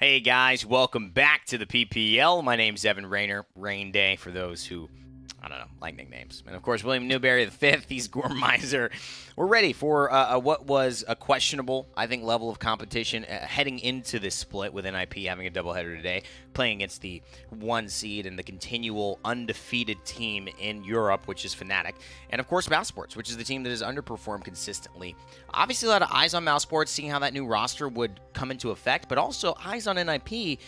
Hey guys, welcome back to the PPL. My name's Evan Rayner, Rain Day for those who, I don't know, like nicknames. And of course, William Newberry V, he's Gourmizer. We're ready for what was a questionable, I think, level of competition heading into this split with NIP having a doubleheader today, playing against the 1 seed and the continual undefeated team in Europe, which is Fnatic. And of course, Mousesports, which is the team that has underperformed consistently. Obviously, a lot of eyes on Mousesports, seeing how that new roster would come into effect, but also eyes on NIP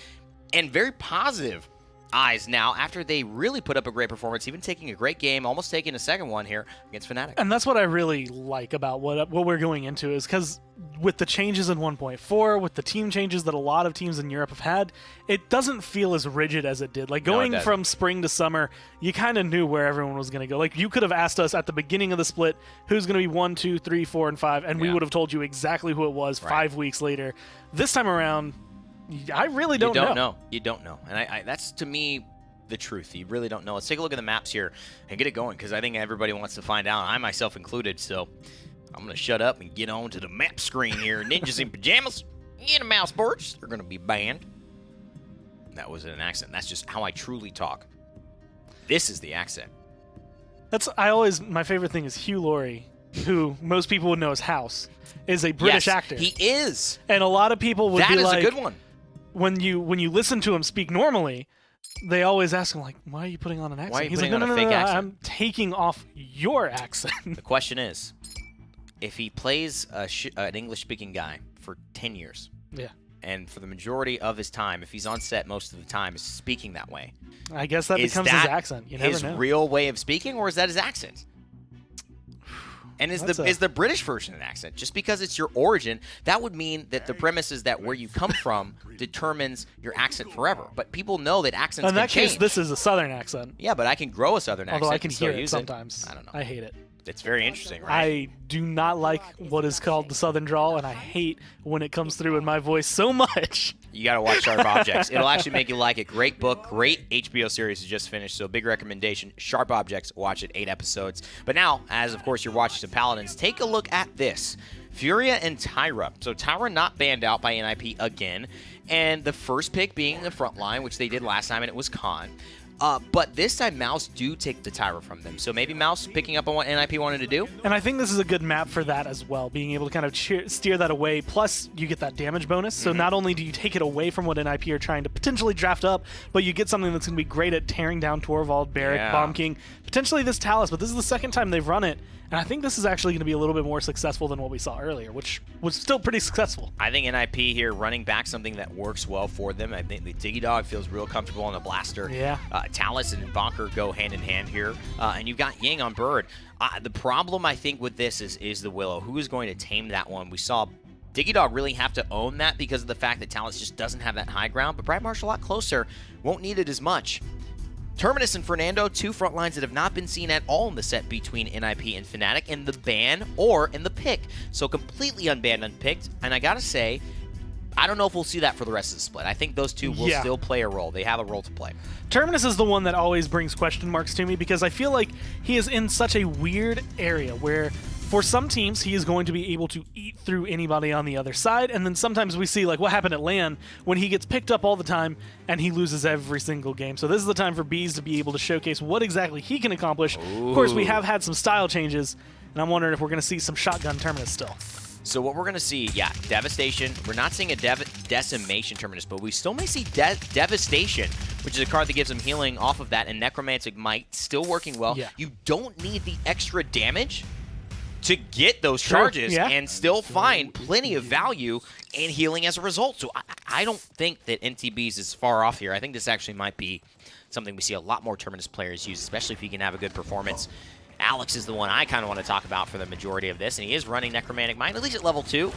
and very positive eyes now after they really put up a great performance, even taking a great game, almost taking a second one here against Fnatic. And that's what I really like about what we're going into, is because with the changes in 1.4, with the team changes that a lot of teams in Europe have had, it doesn't feel as rigid as it did. Like going from spring to summer, you kind of knew where everyone was going to go. Like you could have asked us at the beginning of the split, who's going to be 1, 2, 3, 4, and 5, and we would have told you exactly who it was 5 weeks later. This time around, I really don't know. You don't know. And that's, to me, the truth. You really don't know. Let's take a look at the maps here and get it going, because I think everybody wants to find out, I myself included. So I'm going to shut up and get on to the map screen here. Ninjas in Pyjamas in a Mousesports. They're going to be banned. That was an accent. That's just how I truly talk. This is the accent. My favorite thing is Hugh Laurie, who most people would know as House, is a British actor. He is. And a lot of people would be like, that is a good one. When you listen to him speak normally, they always ask him, like, why are you putting on an accent? Why are you He's putting like, on no, a fake accent? I'm taking off your accent. The question is, if he plays an English-speaking guy for 10 years, and for the majority of his time, if he's on set most of the time, is speaking that way, I guess that becomes his accent. You never know. His real way of speaking, or is that his accent? And is the British version an accent? Just because it's your origin, that would mean that the premise is that where you come from determines your accent forever. But people know that accents can change. In that case, this is a Southern accent. Yeah, but I can grow a Southern accent. Although I can hear it use sometimes. I don't know. I hate it. It's very interesting, right? I do not like what is called the Southern drawl, and I hate when it comes through in my voice so much. You got to watch Sharp Objects. It'll actually make you like it. Great book, great HBO series is just finished, so big recommendation. Sharp Objects, watch it, 8 episodes. But now, as of course you're watching some Paladins, take a look at this. Furia and Tyra. So Tyra not banned out by NIP again, and the first pick being the front line, which they did last time, and it was Khan. But this time, Mouse do take the Tyra from them. So maybe Mouse picking up on what NIP wanted to do. And I think this is a good map for that as well, being able to kind of steer that away. Plus, you get that damage bonus. So not only do you take it away from what NIP are trying to potentially draft up, but you get something that's going to be great at tearing down Torvald, Barrack, Bomb King, potentially this Talus. But this is the second time they've run it. And I think this is actually going to be a little bit more successful than what we saw earlier, which was still pretty successful. I think NIP here running back something that works well for them. I think the Diggy Dog feels real comfortable on the Blaster. Yeah. Talus and Bonker go hand in hand here. And you've got Ying on Bird. The problem, I think, with this is the Willow. Who is going to tame that one? We saw Diggy Dog really have to own that because of the fact that Talus just doesn't have that high ground. But Brad Marshall a lot closer. Won't need it as much. Terminus and Fernando, 2 front lines that have not been seen at all in the set between NIP and Fnatic in the ban or in the pick. So completely unbanned, unpicked. And I gotta say, I don't know if we'll see that for the rest of the split. I think those two will still play a role. They have a role to play. Terminus is the one that always brings question marks to me because I feel like he is in such a weird area where for some teams, he is going to be able to eat through anybody on the other side, and then sometimes we see like what happened at LAN when he gets picked up all the time and he loses every single game. So this is the time for Bees to be able to showcase what exactly he can accomplish. Ooh. Of course, we have had some style changes, and I'm wondering if we're going to see some shotgun Terminus still. So what we're going to see, Devastation. We're not seeing a Decimation Terminus, but we still may see Devastation, which is a card that gives him healing off of that, and Necromantic Might still working well. Yeah. You don't need the extra damage to get those charges and still find plenty of value in healing as a result. So I don't think that NTBs is far off here. I think this actually might be something we see a lot more Terminus players use, especially if he can have a good performance. Alex is the one I kind of want to talk about for the majority of this, and he is running Necromantic Mind, at least at level 2.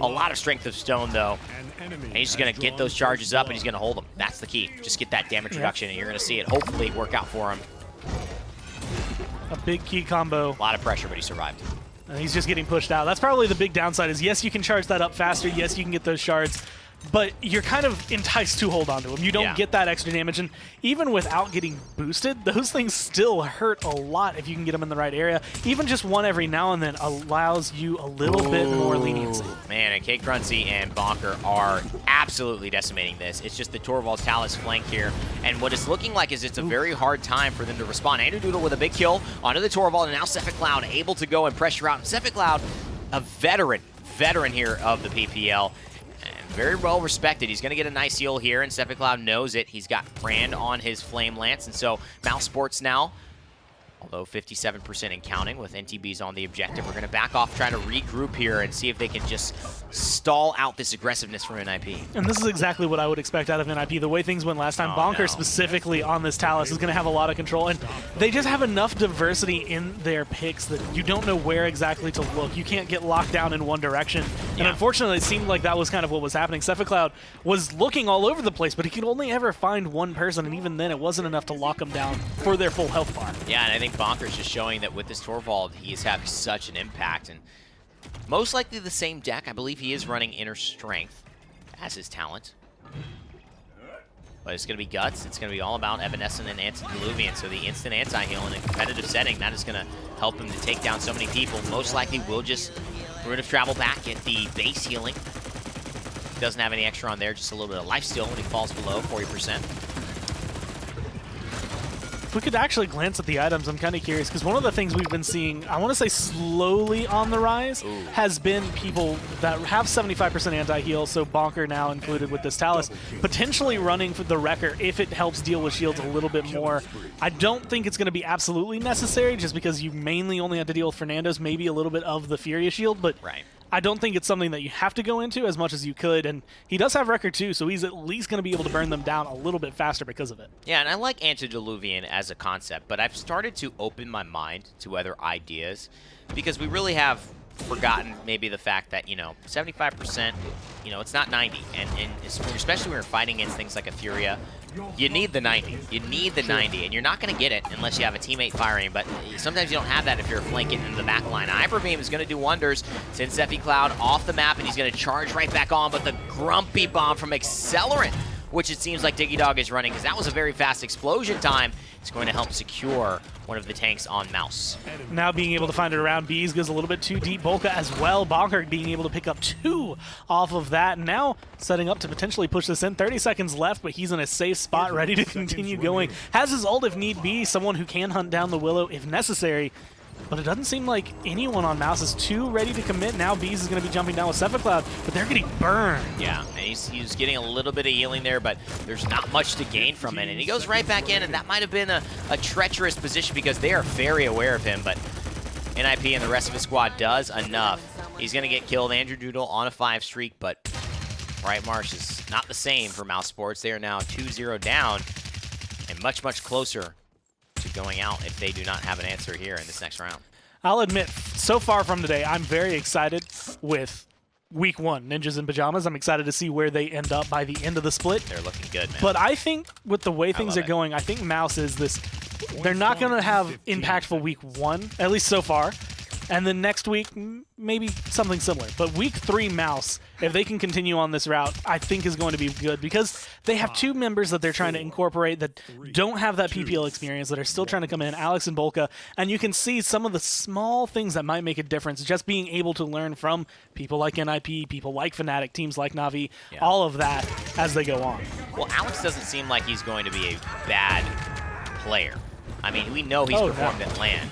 A lot of Strength of Stone, though. And he's just going to get those charges up, and he's going to hold them. That's the key. Just get that damage reduction, and you're going to see it hopefully work out for him. A big key combo. A lot of pressure, but he survived. And he's just getting pushed out. That's probably the big downside is, yes, you can charge that up faster. Yes, you can get those shards. But you're kind of enticed to hold on to him. You don't get that extra damage. And even without getting boosted, those things still hurt a lot if you can get them in the right area. Even just one every now and then allows you a little bit more leniency. Man, granted, Kate Gruncy and Bonker are absolutely decimating this. It's just the Torvald's Talus flank here, and what it's looking like is it's a very hard time for them to respond. Andrew Doodle with a big kill onto the Torvald, and now Sephic Cloud able to go and pressure out. And Sephic Cloud, a veteran here of the PPL, and very well respected. He's going to get a nice heal here, and Sephic Cloud knows it. He's got Brand on his Flame Lance, and so Mousesports now, although 57% in counting with NTBs on the objective, we're going to back off, try to regroup here and see if they can just stall out this aggressiveness from NIP. And this is exactly what I would expect out of NIP. The way things went last time, Bonker specifically on this Talus is going to have a lot of control, and they just have enough diversity in their picks that you don't know where exactly to look. You can't get locked down in one direction. And unfortunately, it seemed like that was kind of what was happening. Sephic Cloud was looking all over the place, but he could only ever find one person, and even then it wasn't enough to lock him down for their full health bar. Yeah, and I think Bonker's just showing that with this Torvald, he is having such an impact, and most likely the same deck. I believe he is running Inner Strength as his talent. But it's going to be Guts. It's going to be all about Evanescent and Antediluvian, so the instant anti-heal in a competitive setting, that is going to help him to take down so many people. Most likely will just Rune of Travel back, get the base healing. Doesn't have any extra on there, just a little bit of lifesteal when he falls below 40%. If we could actually glance at the items, I'm kind of curious, because one of the things we've been seeing, I want to say slowly on the rise, has been people that have 75% anti-heal, so Bonker now included with this Talus, potentially running for the Wrecker if it helps deal with shields a little bit more. I don't think it's going to be absolutely necessary, just because you mainly only have to deal with Fernando's, maybe a little bit of the Furious shield, but I don't think it's something that you have to go into as much as you could, and he does have Wrecker too, so he's at least going to be able to burn them down a little bit faster because of it. Yeah, and I like Antediluvian as a concept, but I've started to open my mind to other ideas, because we really have forgotten maybe the fact that, 75%, it's not 90, and especially when you're fighting against things like a Furia, you need the 90. You need the 90, and you're not going to get it unless you have a teammate firing, but sometimes you don't have that if you're flanking into the back line. Hyper Beam is going to do wonders. Send Sephi Cloud off the map, and he's going to charge right back on, but the Grumpy Bomb from Accelerant, which it seems like Diggy Dog is running, because that was a very fast explosion time, it's going to help secure one of the tanks on Mouse. Now being able to find it around Bees goes a little bit too deep. Bolka as well. Bonker being able to pick up 2 off of that. And now setting up to potentially push this in. 30 seconds left, but he's in a safe spot, ready to continue going. Has his ult if need be. Someone who can hunt down the Willow if necessary. But it doesn't seem like anyone on Mouse is too ready to commit. Now Bees is going to be jumping down with Sephic Cloud, but they're getting burned. Yeah, and he's getting a little bit of healing there, but there's not much to gain from it. And he goes right back in, and that might have been a treacherous position because they are very aware of him, but NIP and the rest of his squad does enough. He's going to get killed. Andrew Doodle on a 5 streak, but Bright Marsh is not the same for Mousesports. They are now 2-0 down and much, much closer to going out if they do not have an answer here in this next round. I'll admit, so far from today, I'm very excited with Week 1, Ninjas in Pyjamas. I'm excited to see where they end up by the end of the split. They're looking good, man. But I think with the way things are going, I think Mouse is this... They're not going to have impactful Week 1, at least so far. And then next week, maybe something similar. But Week 3 Mouse, if they can continue on this route, I think is going to be good because they have 2 members that they're trying to incorporate that don't have that PPL experience, that are still trying to come in, Alex and Bolka. And you can see some of the small things that might make a difference, just being able to learn from people like NIP, people like Fnatic, teams like Na'Vi, all of that as they go on. Well, Alex doesn't seem like he's going to be a bad player. I mean, we know he's performed at LAN.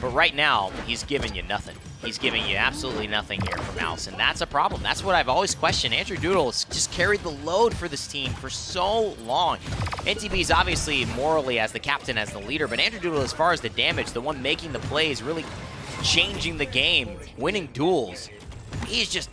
But right now, he's giving you nothing. He's giving you absolutely nothing here for Mouse, and that's a problem. That's what I've always questioned. Andrew Doodle has just carried the load for this team for so long. NTB is obviously morally as the captain, as the leader, but Andrew Doodle, as far as the damage, the one making the plays, really changing the game, winning duels, he's just...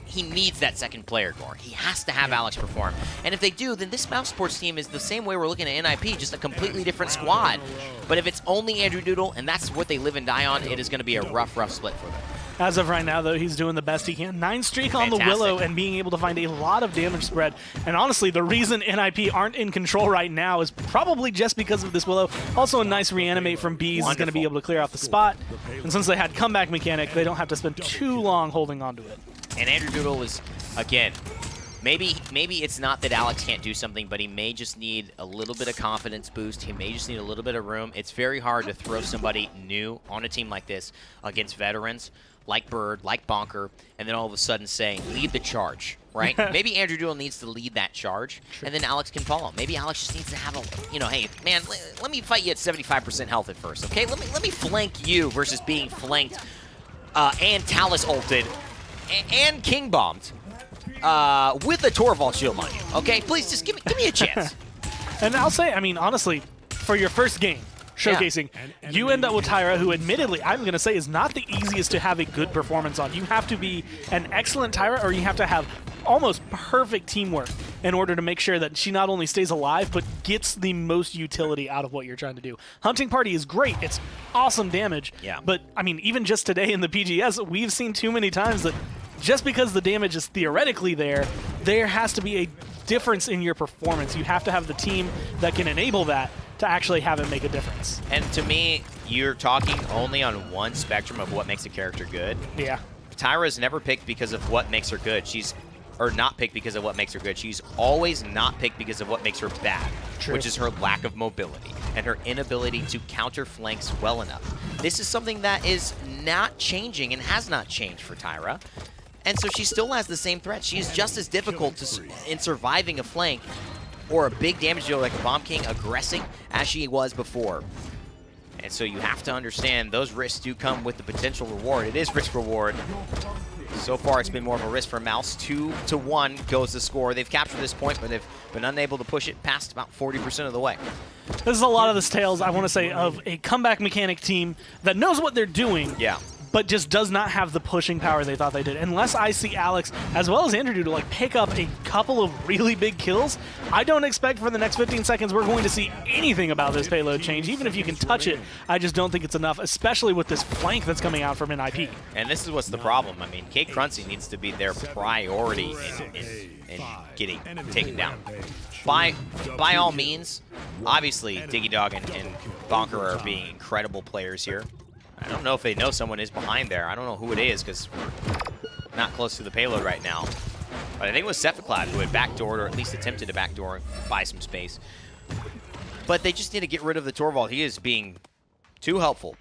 He needs that second player, Gore. He has to have Alex perform. And if they do, then this Mousesports team is the same way we're looking at NIP, just a completely different squad. But if it's only Andrew Doodle, and that's what they live and die on, it is going to be a rough, rough split for them. As of right now, though, he's doing the best he can. 9 streak on the Willow and being able to find a lot of damage spread. And honestly, the reason NIP aren't in control right now is probably just because of this Willow. Also, a nice reanimate from Bees is going to be able to clear out the spot. And since they had comeback mechanic, they don't have to spend too long holding on to it. And Andrew Doodle is, again, maybe it's not that Alex can't do something, but he may just need a little bit of confidence boost. He may just need a little bit of room. It's very hard to throw somebody new on a team like this against veterans. like Bird, like Bonker, and then all of a sudden saying, lead the charge, right? Maybe Andrew Doodle needs to lead that charge, and then Alex can follow. Maybe Alex just needs to have a, you know, hey, man, let me fight you at 75% health at first, okay? Let me flank you versus being flanked and Talus ulted and King bombed with a Torvald shield, mind you, okay? Please just give me a chance. And I'll say, I mean, honestly, for your first game, showcasing, you end up with Tyra, who admittedly, I'm going to say, is not the easiest to have a good performance on. You have to be an excellent Tyra, or you have to have almost perfect teamwork in order to make sure that she not only stays alive, but gets the most utility out of what you're trying to do. Hunting Party is great. It's awesome damage. Yeah. But, I mean, even just today in the PGS, we've seen too many times that just because the damage is theoretically there has to be a difference in your performance. You have to have the team that can enable that to actually have it make a difference. And to me, you're talking only on one spectrum of what makes a character good. Yeah. Tyra's never picked because of what makes her good. Or not picked because of what makes her good. She's always not picked because of what makes her bad, which is her lack of mobility and her inability to counter flanks well enough. This is something that is not changing and has not changed for Tyra. And so she still has the same threat. She is just as difficult in surviving a flank or a big damage dealer like a Bomb King aggressing as she was before. And so you have to understand those risks do come with the potential reward. It is risk-reward. So far, it's been more of a risk for Mouse. 2-1 goes the score. They've captured this point, but they've been unable to push it past about 40% of the way. This is a lot of the tales, I want to say, of a comeback mechanic team that knows what they're doing. Yeah. But just does not have the pushing power they thought they did. Unless I see Alex, as well as Andrew, to like pick up a couple of really big kills, I don't expect for the next 15 seconds we're going to see anything about this payload change. Even if you can touch it, I just don't think it's enough, especially with this flank that's coming out from NIP. And this is what's the problem. I mean, Kate Crunchy needs to be their priority in getting taken down. By all means, obviously, Diggy Dog and Bonker are being incredible players here. I don't know if they know someone is behind there. I don't know who it is because we're not close to the payload right now. But I think it was Cephaclad who had backdoored, or at least attempted to backdoor and buy some space. But they just need to get rid of the Torvald. He is being too helpful.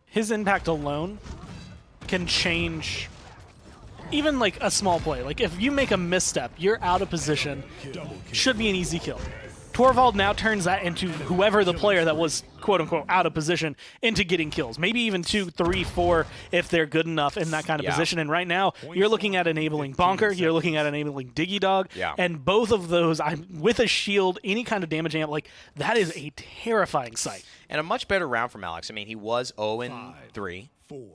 His impact alone can change even like a small play. Like if you make a misstep, you're out of position, should be an easy kill. Torvald now turns that into whoever the player that was quote-unquote out of position into getting kills. Maybe even 2, 3, 4 if they're good enough in that kind of position. And right now, you're looking at enabling Bonker, you're looking at enabling Diggy Dog, and both of those, with a shield, any kind of damage amp, like that is a terrifying sight. And a much better round from Alex. I mean, he was 0-3,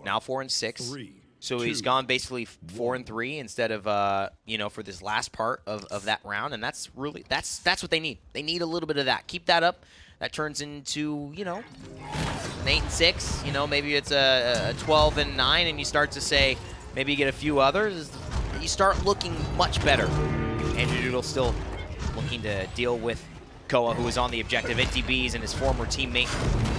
now 4-6. So he's gone basically 4-3 instead of, you know, for this last part of that round. And that's really, that's what they need. They need a little bit of that. Keep that up. That turns into, you know, an 8-6. You know, maybe it's a 12-9, and you start to say, maybe you get a few others. You start looking much better. Andrew Doodle still looking to deal with Koa, who is on the objective. NTBs and his former teammate,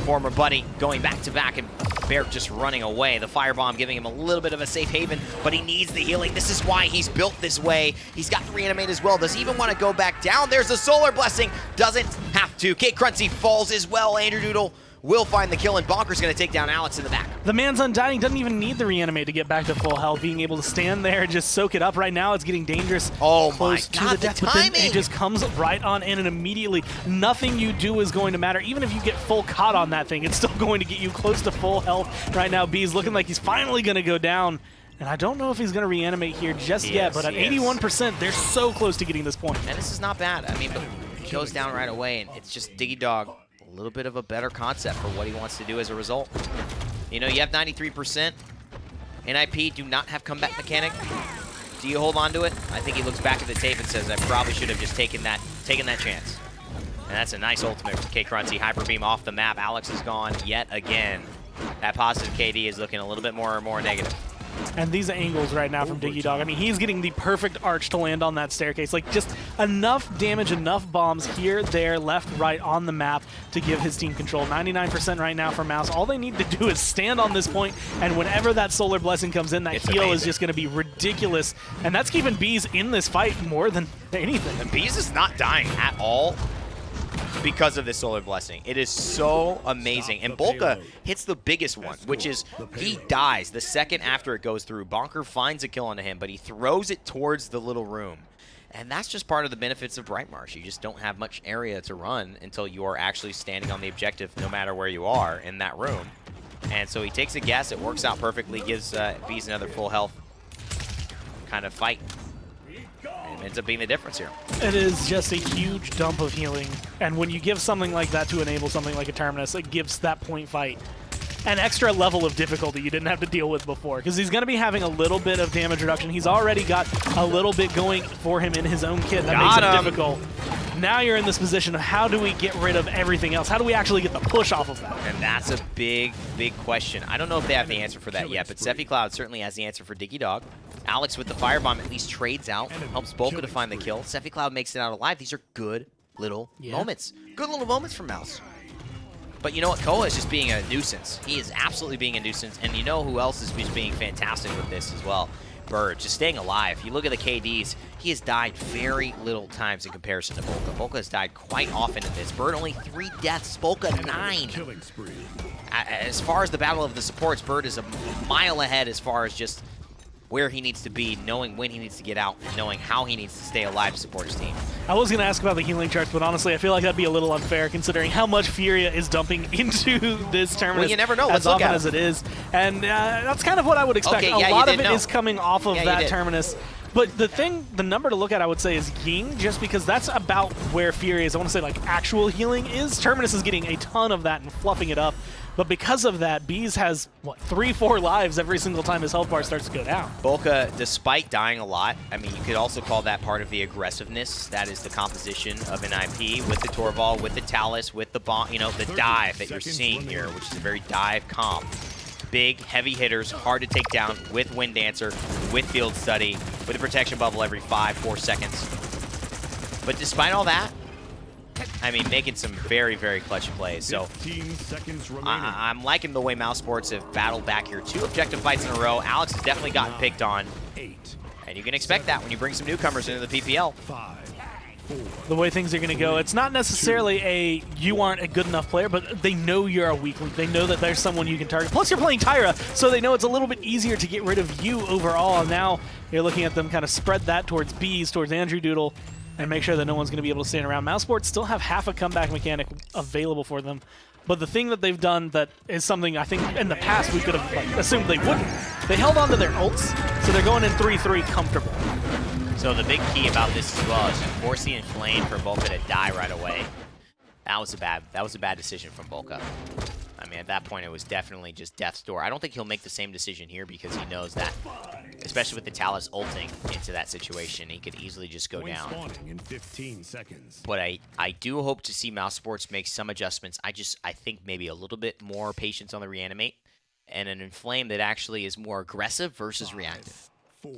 former buddy, going back-to-back, and Bear just running away. The firebomb giving him a little bit of a safe haven, but he needs the healing. This is why he's built this way. He's got the reanimate as well. Does he even want to go back down? There's a solar blessing. Doesn't have to. Kate Crunchy falls as well. Andrew Doodle will find the kill, and Bonker's going to take down Alex in the back. The man's undying, doesn't even need the reanimate to get back to full health. Being able to stand there and just soak it up right now, it's getting dangerous. Oh close my God, to the death, but then it just comes right on in, and immediately nothing you do is going to matter. Even if you get full caught on that thing, it's still going to get you close to full health right now. B's looking like he's finally going to go down. And I don't know if he's going to reanimate here just yet, but at 81%, they're so close to getting this point. And this is not bad. I mean, but he goes down right away, and it's just Diggy Dog. A little bit of a better concept for what he wants to do as a result. You know, you have 93%. NIP do not have comeback mechanic. Do you hold on to it? I think he looks back at the tape and says, I probably should have just taken that chance. And that's a nice ultimate from K Crunchy. Hyper Beam off the map. Alex is gone yet again. That positive KD is looking a little bit more and more negative. And these angles right now from Diggy Dog, I mean, he's getting the perfect arch to land on that staircase. Like, just enough damage, enough bombs here, there, left, right on the map to give his team control. 99% right now for Mouse. All they need to do is stand on this point, and whenever that Solar Blessing comes in, that heal is just going to be ridiculous. And that's keeping Bees in this fight more than anything. And Bees is not dying at all. because of this Solar Blessing. It is so amazing. And Bolka hits the biggest one, which is he dies the second after it goes through. Bonker finds a kill onto him, but he throws it towards the little room. And that's just part of the benefits of Bright Marsh. You just don't have much area to run until you are actually standing on the objective no matter where you are in that room. And so he takes a guess. It works out perfectly, gives Bees another full health kind of fight. And it ends up being the difference here. It is just a huge dump of healing. And when you give something like that to enable something like a Terminus, it gives that point fight an extra level of difficulty you didn't have to deal with before. Because he's going to be having a little bit of damage reduction. He's already got a little bit going for him in his own kit. That makes it difficult. Now you're in this position of how do we get rid of everything else? How do we actually get the push off of that? And that's a big, big question. I don't know if they have the answer for that yet, but Sephi Cloud certainly has the answer for Diggy Dog. Alex with the Firebomb at least trades out, helps Bolka to find the kill. Sephi Cloud makes it out alive. These are good little moments. Good little moments from Mouse. But you know what? Koa is just being a nuisance. He is absolutely being a nuisance. And you know who else is just being fantastic with this as well? Bird, just staying alive. You look at the KDs, he has died very little times in comparison to Bolka. Bolka has died quite often in this. Bird only 3 deaths, Bolka 9. As far as the battle of the supports, Bird is a mile ahead as far as just where he needs to be, knowing when he needs to get out, and knowing how he needs to stay alive to support his team. I was going to ask about the healing charts, but honestly, I feel like that'd be a little unfair considering how much Furia is dumping into this Terminus. Well, you never know. As often as it is. And that's kind of what I would expect. Okay, a lot of it is coming off of that Terminus. But the number to look at, I would say, is Ying, just because that's about where Furia's, I want to say, like, actual healing is. Terminus is getting a ton of that and fluffing it up. But because of that, Bees has, what, 3-4 lives every single time his health bar starts to go down. Bolka, despite dying a lot, I mean, you could also call that part of the aggressiveness. That is the composition of an IP with the Torval, with the Talus, with the bomb, you know, the dive that you're seeing here, which is a very dive comp. Big, heavy hitters, hard to take down with Wind Dancer, with Field Study, with a protection bubble every 5-4 seconds. But despite all that, I mean, making some very, very clutch plays. So I'm liking the way Mousesports have battled back here. 2 objective fights in a row. Alex has definitely gotten picked on. And you can expect that when you bring some newcomers into the PPL. The way things are going to go, it's not necessarily a you aren't a good enough player, but they know you're a weak link. They know that there's someone you can target. Plus, you're playing Tyra, so they know it's a little bit easier to get rid of you overall. And now you're looking at them kind of spread that towards Bees, towards Andrew Doodle, and make sure that no one's going to be able to stand around. Mousesports still have half a comeback mechanic available for them. But the thing that they've done that is something I think in the past we could have assumed they wouldn't. They held on to their ults, so they're going in 3-3 comfortable. So the big key about this as well is you force the Inflame for Bolka to die right away. That was a bad decision from Bolka. I mean, at that point, it was definitely just death's door. I don't think he'll make the same decision here because he knows that, especially with the Talus ulting into that situation, he could easily just go down. In 15 seconds. But I do hope to see Mousesports make some adjustments. I think maybe a little bit more patience on the reanimate and an Inflame that actually is more aggressive versus reactive. 4,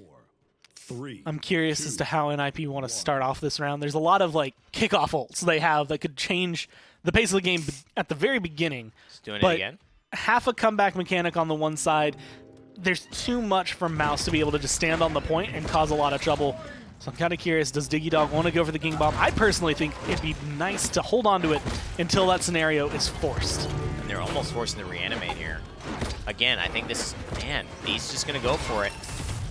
3. I'm curious as to how NIP want to start off this round. There's a lot of like kickoff ults they have that could change the pace of the game at the very beginning. Just doing it again. Half a comeback mechanic on the one side. There's too much from Mouse to be able to just stand on the point and cause a lot of trouble. So I'm kind of curious, does Diggy Dog want to go for the Ging Bomb? I personally think it'd be nice to hold on to it until that scenario is forced. And they're almost forcing the reanimate here. Again, I think this is, man, he's just going to go for it.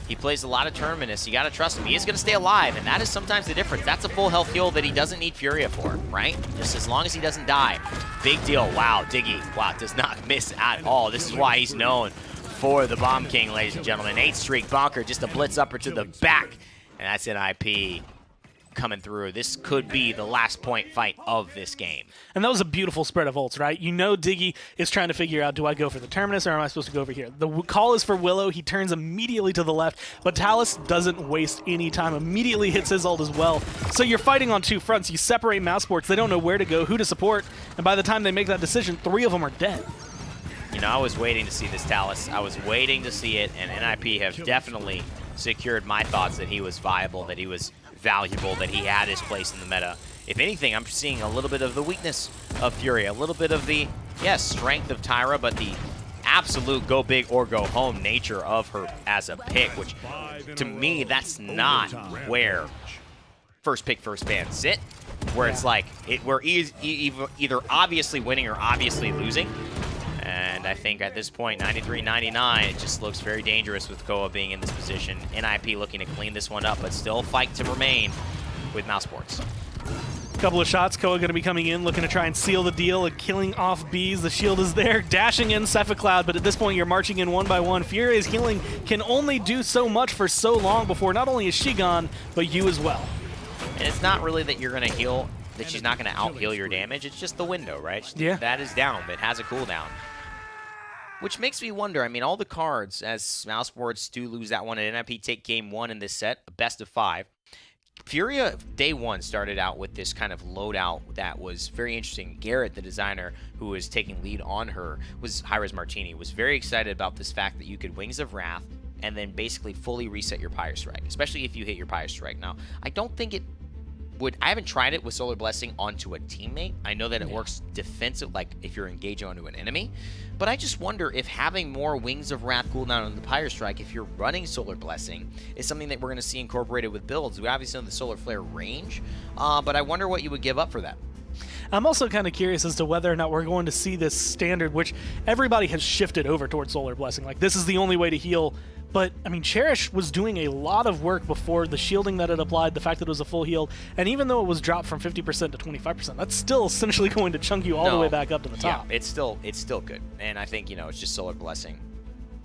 He plays a lot of Terminus. You got to trust him. He is going to stay alive, and that is sometimes the difference. That's a full health heal that he doesn't need Furia for, right? Just as long as he doesn't die. Big deal. Wow, Diggy, wow, does not miss at all. This is why he's known for the Bomb King, ladies and gentlemen. 8th streak Bonker, just a blitz upper to the back. And that's an IP coming through. This could be the last point fight of this game. And that was a beautiful spread of ults, right? You know Diggy is trying to figure out, do I go for the Terminus or am I supposed to go over here? The call is for Willow. He turns immediately to the left, but Talus doesn't waste any time. Immediately hits his ult as well. So you're fighting on 2 fronts. You separate Mousesports. They don't know where to go, who to support, and by the time they make that decision, 3 of them are dead. You know, I was waiting to see this Talus. I was waiting to see it, and NIP have definitely secured my thoughts that he was viable, that he was valuable, that he had his place in the meta. If anything, I'm seeing a little bit of the weakness of Fury, a little bit of the, yes, strength of Tyra, but the absolute go big or go home nature of her as a pick, which to me, that's not where first pick, first ban sit, where it's like we're either obviously winning or obviously losing. And I think at this point, 93-99, it just looks very dangerous with Koa being in this position. NIP looking to clean this one up, but still fight to remain with Mousesports. Couple of shots. Koa going to be coming in, looking to try and seal the deal and killing off bees. The shield is there, dashing in Cephacloud, but at this point you're marching in one by one. Furia's healing can only do so much for so long before not only is she gone, but you as well. And it's not really that you're going to heal, that she's not going to out-heal your damage. It's just the window, right? Yeah. That is down. It has a cooldown. Which makes me wonder, I mean, all the cards, as Mousesports do lose that one, and NIP take game 1 in this set, a best of 5. Furia, day 1, started out with this kind of loadout that was very interesting. Garrett, the designer who was taking lead on her, was Hi-Rez Martini, was very excited about this fact that you could Wings of Wrath and then basically fully reset your Pyre Strike, especially if you hit your Pyre Strike. Now, I don't think it would, I haven't tried it with Solar Blessing onto a teammate. I know that it works defensive, like if you're engaging onto an enemy, but I just wonder if having more Wings of Wrath cooldown on the Pyre Strike, if you're running Solar Blessing, is something that we're going to see incorporated with builds. We obviously know the Solar Flare range, but I wonder what you would give up for that. I'm also kind of curious as to whether or not we're going to see this standard, which everybody has shifted over towards Solar Blessing. Like, this is the only way to heal. But, I mean, Cherish was doing a lot of work before, the shielding that it applied, the fact that it was a full heal, and even though it was dropped from 50% to 25%, that's still essentially going to chunk you all the way back up to the top. Yeah, it's still good. And I think, you know, it's just Solar Blessing.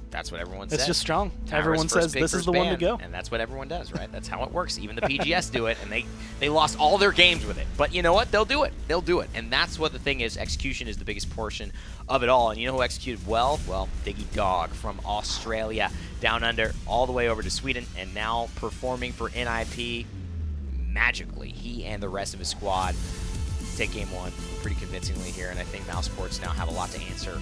That's what everyone says. It's just strong. Tyra's Everyone first says pick, this is first the one to ban, go. And that's what everyone does, right? That's how it works. Even the PGS do it, and they lost all their games with it. But you know what? They'll do it. They'll do it. And that's what the thing is. Execution is the biggest portion of it all. And you know who executed well? Well, Diggy Dog from Australia, down under, all the way over to Sweden, and now performing for NIP magically. He and the rest of his squad take game 1 pretty convincingly here, and I think Mousesports now have a lot to answer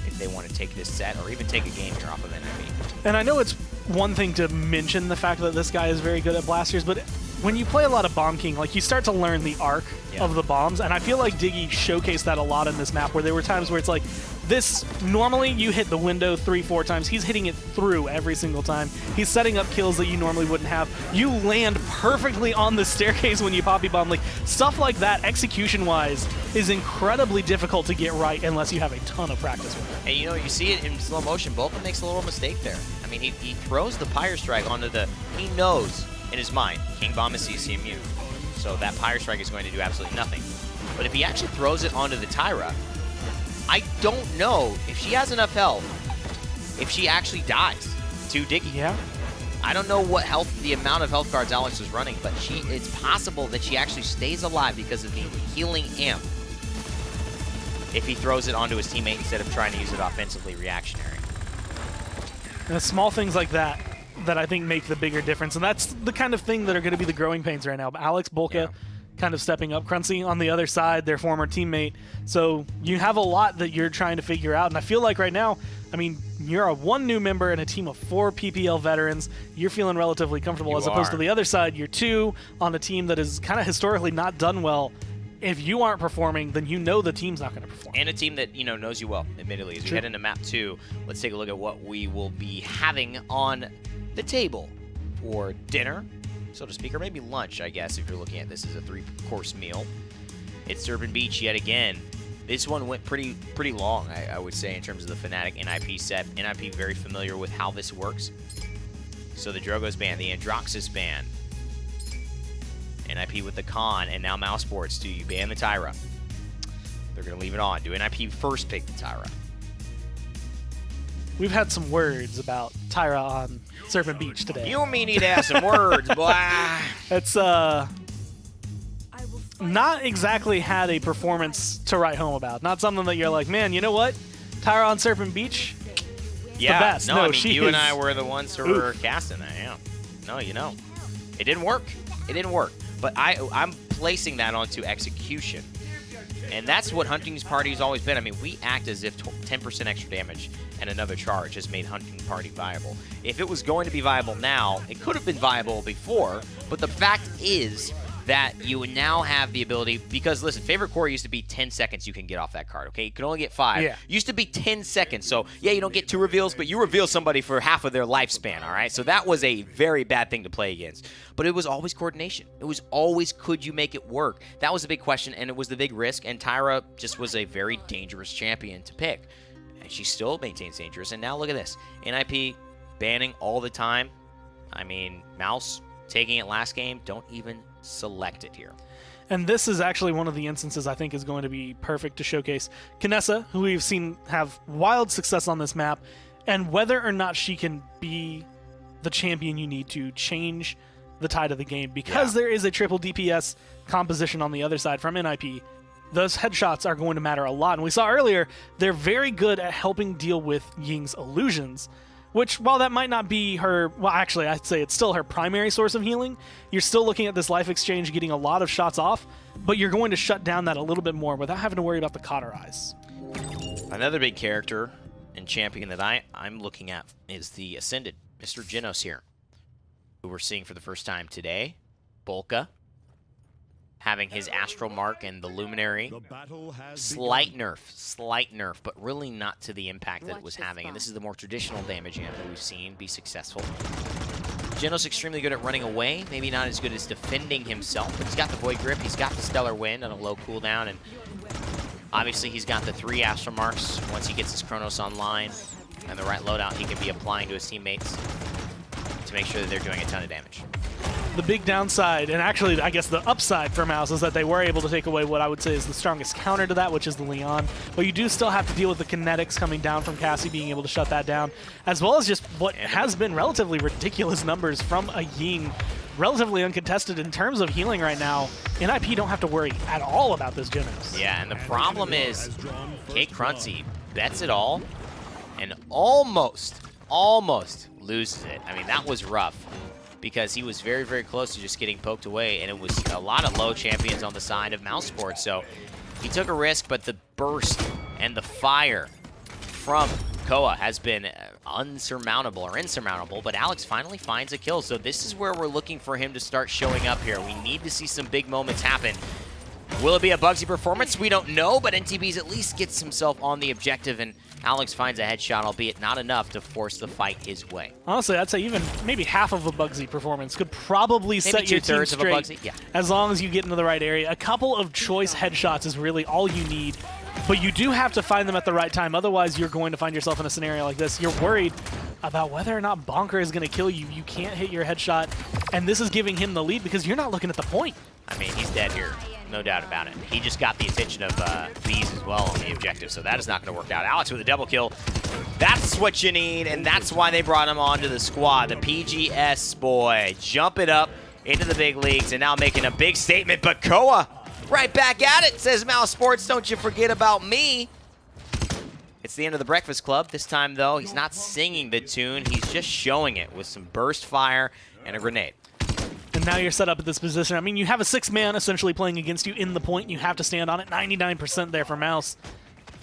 if they want to take this set or even take a game here off of NIP. And I know it's one thing to mention the fact that this guy is very good at blasters, but when you play a lot of Bomb King, like, you start to learn the arc of the bombs, and I feel like Diggy showcased that a lot in this map, where there were times where it's like, this, normally you hit the window 3-4 times. He's hitting it through every single time. He's setting up kills that you normally wouldn't have. You land perfectly on the staircase when you poppy bomb. Like, stuff like that, execution-wise, is incredibly difficult to get right unless you have a ton of practice with it. And you know, you see it in slow motion. Bolton makes a little mistake there. I mean, he throws the Pyre Strike onto the, he knows in his mind, King Bomb is CCMU. So that Pyre Strike is going to do absolutely nothing. But if he actually throws it onto the Tyra, I don't know if she has enough health, if she actually dies to Diggy. Yeah. I don't know what health, the amount of health cards Alex is running, but it's possible that she actually stays alive because of the healing amp if he throws it onto his teammate instead of trying to use it offensively reactionary. And the small things like that I think make the bigger difference, and that's the kind of thing that are going to be the growing pains right now. But Alex, Bolka, kind of stepping up. Kruncy on the other side, their former teammate. So you have a lot that you're trying to figure out, and I feel like right now, I mean, you're one new member in a team of 4 PPL veterans. You're feeling relatively comfortable, as opposed to the other side, you're 2 on a team that is kind of historically not done well. If you aren't performing, then you know the team's not going to perform. And a team that, you know, knows you well, admittedly. As we head into map 2, let's take a look at what we will be having on the table for dinner, so to speak, or maybe lunch, I guess, if you're looking at this as a 3-course meal. It's Serpent Beach yet again. This one went pretty long, I would say, in terms of the Fnatic NIP set. NIP very familiar with how this works. So the Drogo's ban, the Androxus ban, NIP with the Khan, and now Mousesports. Do you ban the Tyra? They're going to leave it on. Do NIP first pick the Tyra? We've had some words about Tyra on Serpent Beach today. You and me need to have some words, boy. It's not exactly had a performance to write home about. Not something that you're like, man, you know what? Tyra on Serpent Beach, yeah, the best. No, I mean, you and I were the ones who were casting that. Yeah. No, you know, it didn't work. It didn't work. But I'm placing that onto execution. And that's what Hunting's Party has always been. I mean, we act as if 10% extra damage and another charge has made Hunting Party viable. If it was going to be viable now, it could have been viable before, but the fact is that you would now have the ability, because listen, favorite core used to be 10 seconds you can get off that card, okay? You can only get 5. Yeah. Used to be 10 seconds, so yeah, you don't get 2 reveals, but you reveal somebody for half of their lifespan, all right? So that was a very bad thing to play against. But it was always coordination. It was always, could you make it work? That was the big question, and it was the big risk, and Tyra just was a very dangerous champion to pick. And she still maintains dangerous, and now look at this. NIP banning all the time. I mean, Mouse taking it last game, don't even select it here. And this is actually one of the instances I think is going to be perfect to showcase Kinessa, who we've seen have wild success on this map, and whether or not she can be the champion you need to change the tide of the game. Because there is a triple DPS composition on the other side from NIP, those headshots are going to matter a lot. And we saw earlier, they're very good at helping deal with Ying's illusions, which, while that might not be her, well, actually, I'd say it's still her primary source of healing, you're still looking at this life exchange getting a lot of shots off, but you're going to shut down that a little bit more without having to worry about the cauterize. Another big character and champion that I'm looking at is the Ascended, Mr. Genos here, who we're seeing for the first time today. Bolka having his Astral Mark and the Luminary. Slight nerf, but really not to the impact that it was having. And this is the more traditional damage amp that we've seen be successful. Genos extremely good at running away, maybe not as good as defending himself, but he's got the Void Grip, he's got the Stellar Wind on a low cooldown, and obviously he's got the 3 Astral Marks. Once he gets his Chronos online and the right loadout, he can be applying to his teammates to make sure that they're doing a ton of damage. The big downside, and actually I guess the upside for Mouse, is that they were able to take away what I would say is the strongest counter to that, which is the Leon. But you do still have to deal with the kinetics coming down from Cassie being able to shut that down, as well as just what has been relatively ridiculous numbers from a Ying, relatively uncontested in terms of healing right now. NIP don't have to worry at all about this Genos. Yeah, and the problem is Kate Cruncy bets it all and almost loses it. I mean, that was rough, because he was very, very close to just getting poked away, and it was a lot of low champions on the side of Mousesports. So he took a risk, but the burst and the fire from Koa has been insurmountable, but Alex finally finds a kill. So this is where we're looking for him to start showing up here. We need to see some big moments happen. Will it be a Bugsy performance? We don't know, but NTB's at least gets himself on the objective, and Alex finds a headshot, albeit not enough to force the fight his way. Honestly, I'd say even maybe half of a Bugsy performance could probably set your team straight, of a Bugsy? Yeah. as long as you get into the right area. A couple of choice headshots is really all you need, but you do have to find them at the right time. Otherwise, you're going to find yourself in a scenario like this. You're worried about whether or not Bonker is going to kill you. You can't hit your headshot, and this is giving him the lead because you're not looking at the point. I mean, he's dead here. No doubt about it. He just got the attention of Bees as well on the objective, so that is not going to work out. Alex with a double kill. That's what you need, and that's why they brought him onto the squad. The PGS boy. Jump it up into the big leagues and now making a big statement. But Koa right back at it, says Mousesports. Don't you forget about me. It's the end of the Breakfast Club. This time, though, he's not singing the tune. He's just showing it with some burst fire and a grenade. And now you're set up at this position. I mean, you have a 6-man essentially playing against you in the point. You have to stand on it. 99% there for Mouse.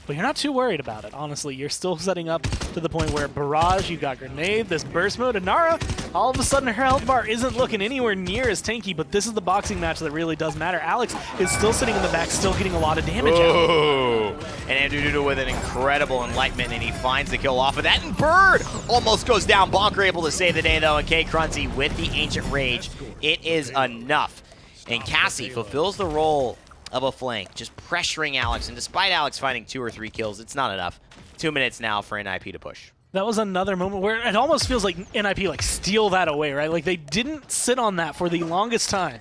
But you're not too worried about it, honestly. You're still setting up to the point where Barrage, you got Grenade, this burst mode, and Nara, all of a sudden her health bar isn't looking anywhere near as tanky, but this is the boxing match that really does matter. Alex is still sitting in the back, still getting a lot of damage out. And Andrew Doodle with an incredible enlightenment, and he finds the kill off of that, and Bird almost goes down. Bonker able to save the day, though, and K. Cruncy with the Ancient Rage. It is enough. And Cassie fulfills the role of a flank, just pressuring Alex, and despite Alex finding 2 or 3 kills, it's not enough. 2 minutes now for NIP to push. That was another moment where it almost feels like NIP like steal that away, right? Like they didn't sit on that for the longest time.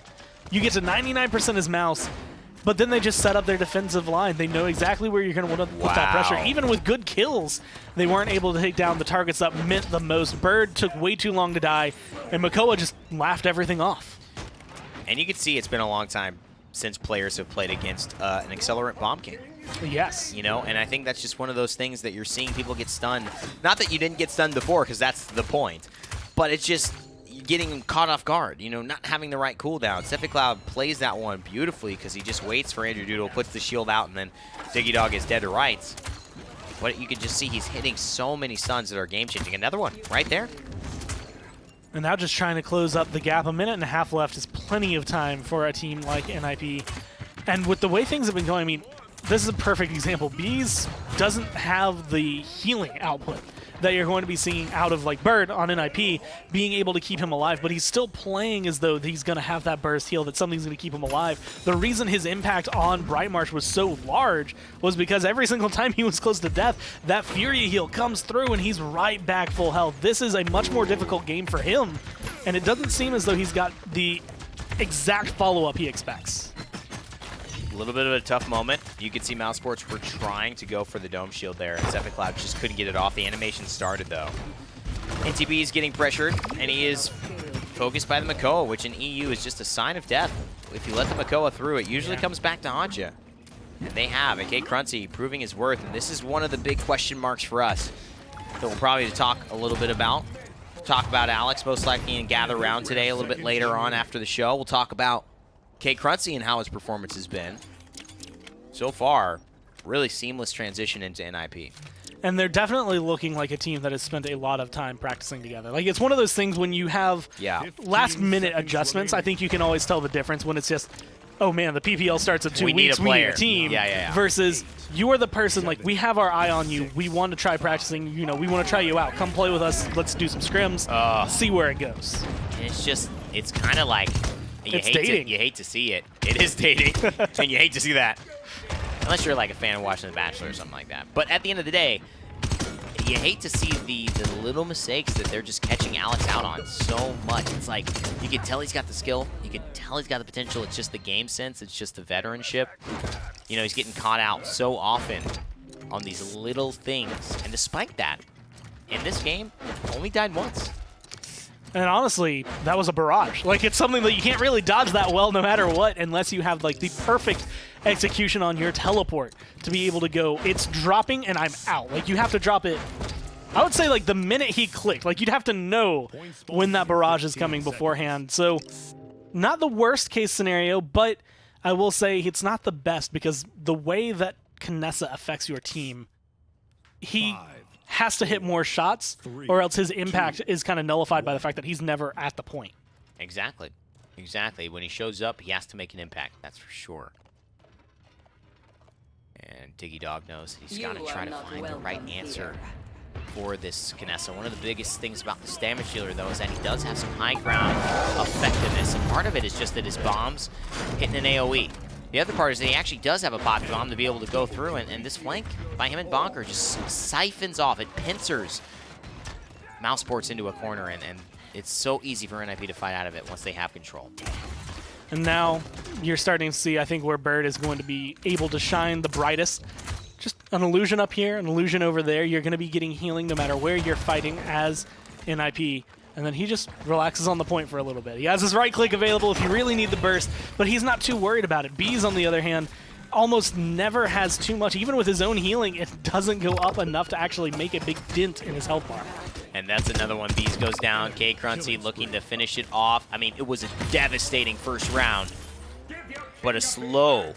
You get to 99% as Mouse, but then they just set up their defensive line. They know exactly where you're going to want to put that pressure. Even with good kills, they weren't able to take down the targets that meant the most. Bird took way too long to die, and Makoa just laughed everything off. And you can see it's been a long time since players have played against an Accelerant Bomb King. Yes. You know, and I think that's just one of those things that you're seeing people get stunned. Not that you didn't get stunned before, because that's the point, but it's just getting caught off guard, you know, not having the right cooldown. Sephic Cloud plays that one beautifully because he just waits for Andrew Doodle, puts the shield out, and then Diggy Dog is dead to rights. But you can just see he's hitting so many stuns that are game-changing. Another one right there. And now just trying to close up the gap. A minute and a half left is plenty of time for a team like NIP. And with the way things have been going, I mean, this is a perfect example. Bees doesn't have the healing output that you're going to be seeing out of like Bird on NIP, being able to keep him alive, but he's still playing as though he's going to have that burst heal, that something's going to keep him alive. The reason his impact on Brightmarsh was so large was because every single time he was close to death, that Fury heal comes through and he's right back full health. This is a much more difficult game for him, and it doesn't seem as though he's got the exact follow-up he expects. A little bit of a tough moment. You could see Mousesports were trying to go for the Dome Shield there, and Zephyr Cloud just couldn't get it off. The animation started, though. NTB is getting pressured, and he is focused by the Makoa, which in EU is just a sign of death. If you let the Makoa through, it usually comes back to haunt you. And they have. And K-Crunchy proving his worth, and this is one of the big question marks for us that we'll probably talk a little bit about. We'll talk about Alex, most likely, in Gather Round today a little bit later on after the show. We'll talk about K-Crunchy and how his performance has been. So far, really seamless transition into NIP. And they're definitely looking like a team that has spent a lot of time practicing together. Like, it's one of those things when you have last-minute adjustments, I think you can always tell the difference when it's just, oh man, the PPL starts in 2 weeks, we need a team, versus you are the person, like, we have our eye on you, we want to try practicing, you know, we want to try you out, come play with us, let's do some scrims, see where it goes. And it's kind of like, you hate to see it. It is dating, and you hate to see that. Unless you're like a fan of watching The Bachelor or something like that. But at the end of the day, you hate to see the little mistakes that they're just catching Alex out on so much. It's like, you can tell he's got the skill, you can tell he's got the potential, it's just the game sense, it's just the veteranship. You know, he's getting caught out so often on these little things. And despite that, in this game, only died once. And honestly, that was a barrage. Like, it's something that you can't really dodge that well no matter what unless you have, like, the perfect execution on your teleport to be able to go, it's dropping and I'm out. Like, you have to drop it, I would say, like, the minute he clicked. Like, you'd have to know when that barrage is coming beforehand. So, not the worst case scenario, but I will say it's not the best because the way that Kinessa affects your team, he has to hit more shots, or else his impact is kind of nullified by the fact that he's never at the point. Exactly. Exactly. When he shows up, he has to make an impact. That's for sure. And Diggy Dog knows he's got to try to find the right answer for this Kinessa. One of the biggest things about this damage dealer, though, is that he does have some high ground effectiveness. And part of it is just that his bombs hitting an AoE. The other part is that he actually does have a poppy bomb to be able to go through, and this flank by him and Bonker just siphons off. It pincers Mousesports into a corner, and it's so easy for NIP to fight out of it once they have control. And now you're starting to see, I think, where Bird is going to be able to shine the brightest. Just an illusion up here, an illusion over there. You're going to be getting healing no matter where you're fighting as NIP. And then he just relaxes on the point for a little bit. He has his right click available if you really need the burst, but he's not too worried about it. Bees, on the other hand, almost never has too much. Even with his own healing, it doesn't go up enough to actually make a big dent in his health bar. And that's another one. Bees goes down. K-Crunchy looking to finish it off. I mean, it was a devastating first round, but a slow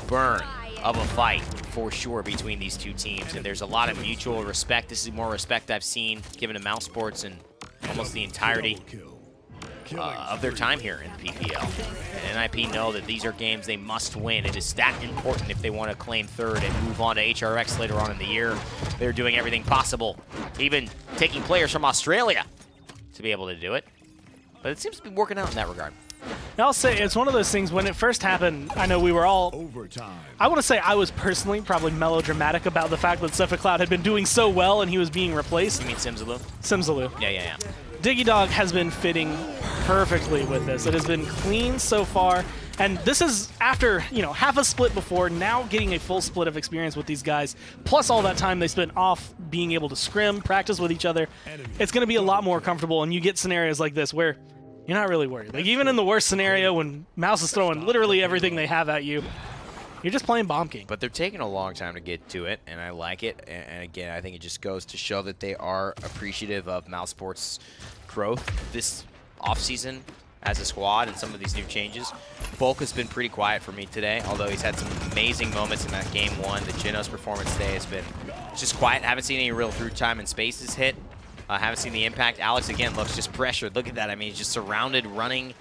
burn of a fight for sure between these two teams. And there's a lot of mutual respect. This is more respect I've seen given to Mousesports and almost the entirety of their time here in the PPL. And NIP know that these are games they must win. It is that important if they want to claim third and move on to HRX later on in the year. They're doing everything possible, even taking players from Australia to be able to do it. But it seems to be working out in that regard. I'll say it's one of those things, when it first happened, I know we were all, I want to say I was personally probably melodramatic about the fact that Zephyr Cloud had been doing so well and he was being replaced. You mean Simsaloo? Simsaloo. Yeah. Diggy Dog has been fitting perfectly with this. It has been clean so far, and this is after, you know, half a split before, now getting a full split of experience with these guys, plus all that time they spent off being able to scrim, practice with each other. It's going to be a lot more comfortable, and you get scenarios like this where you're not really worried. Like, even in the worst scenario when Mouse is throwing literally everything they have at you, you're just playing Bomb King. But they're taking a long time to get to it, and I like it. And again, I think it just goes to show that they are appreciative of Mousesports' growth this offseason as a squad and some of these new changes. Bulk has been pretty quiet for me today, although he's had some amazing moments in that game one. The Genos performance today has been just quiet. I haven't seen any real through time and spaces hit. Haven't seen the impact. Alex, again, looks just pressured. Look at that. I mean, he's just surrounded, running,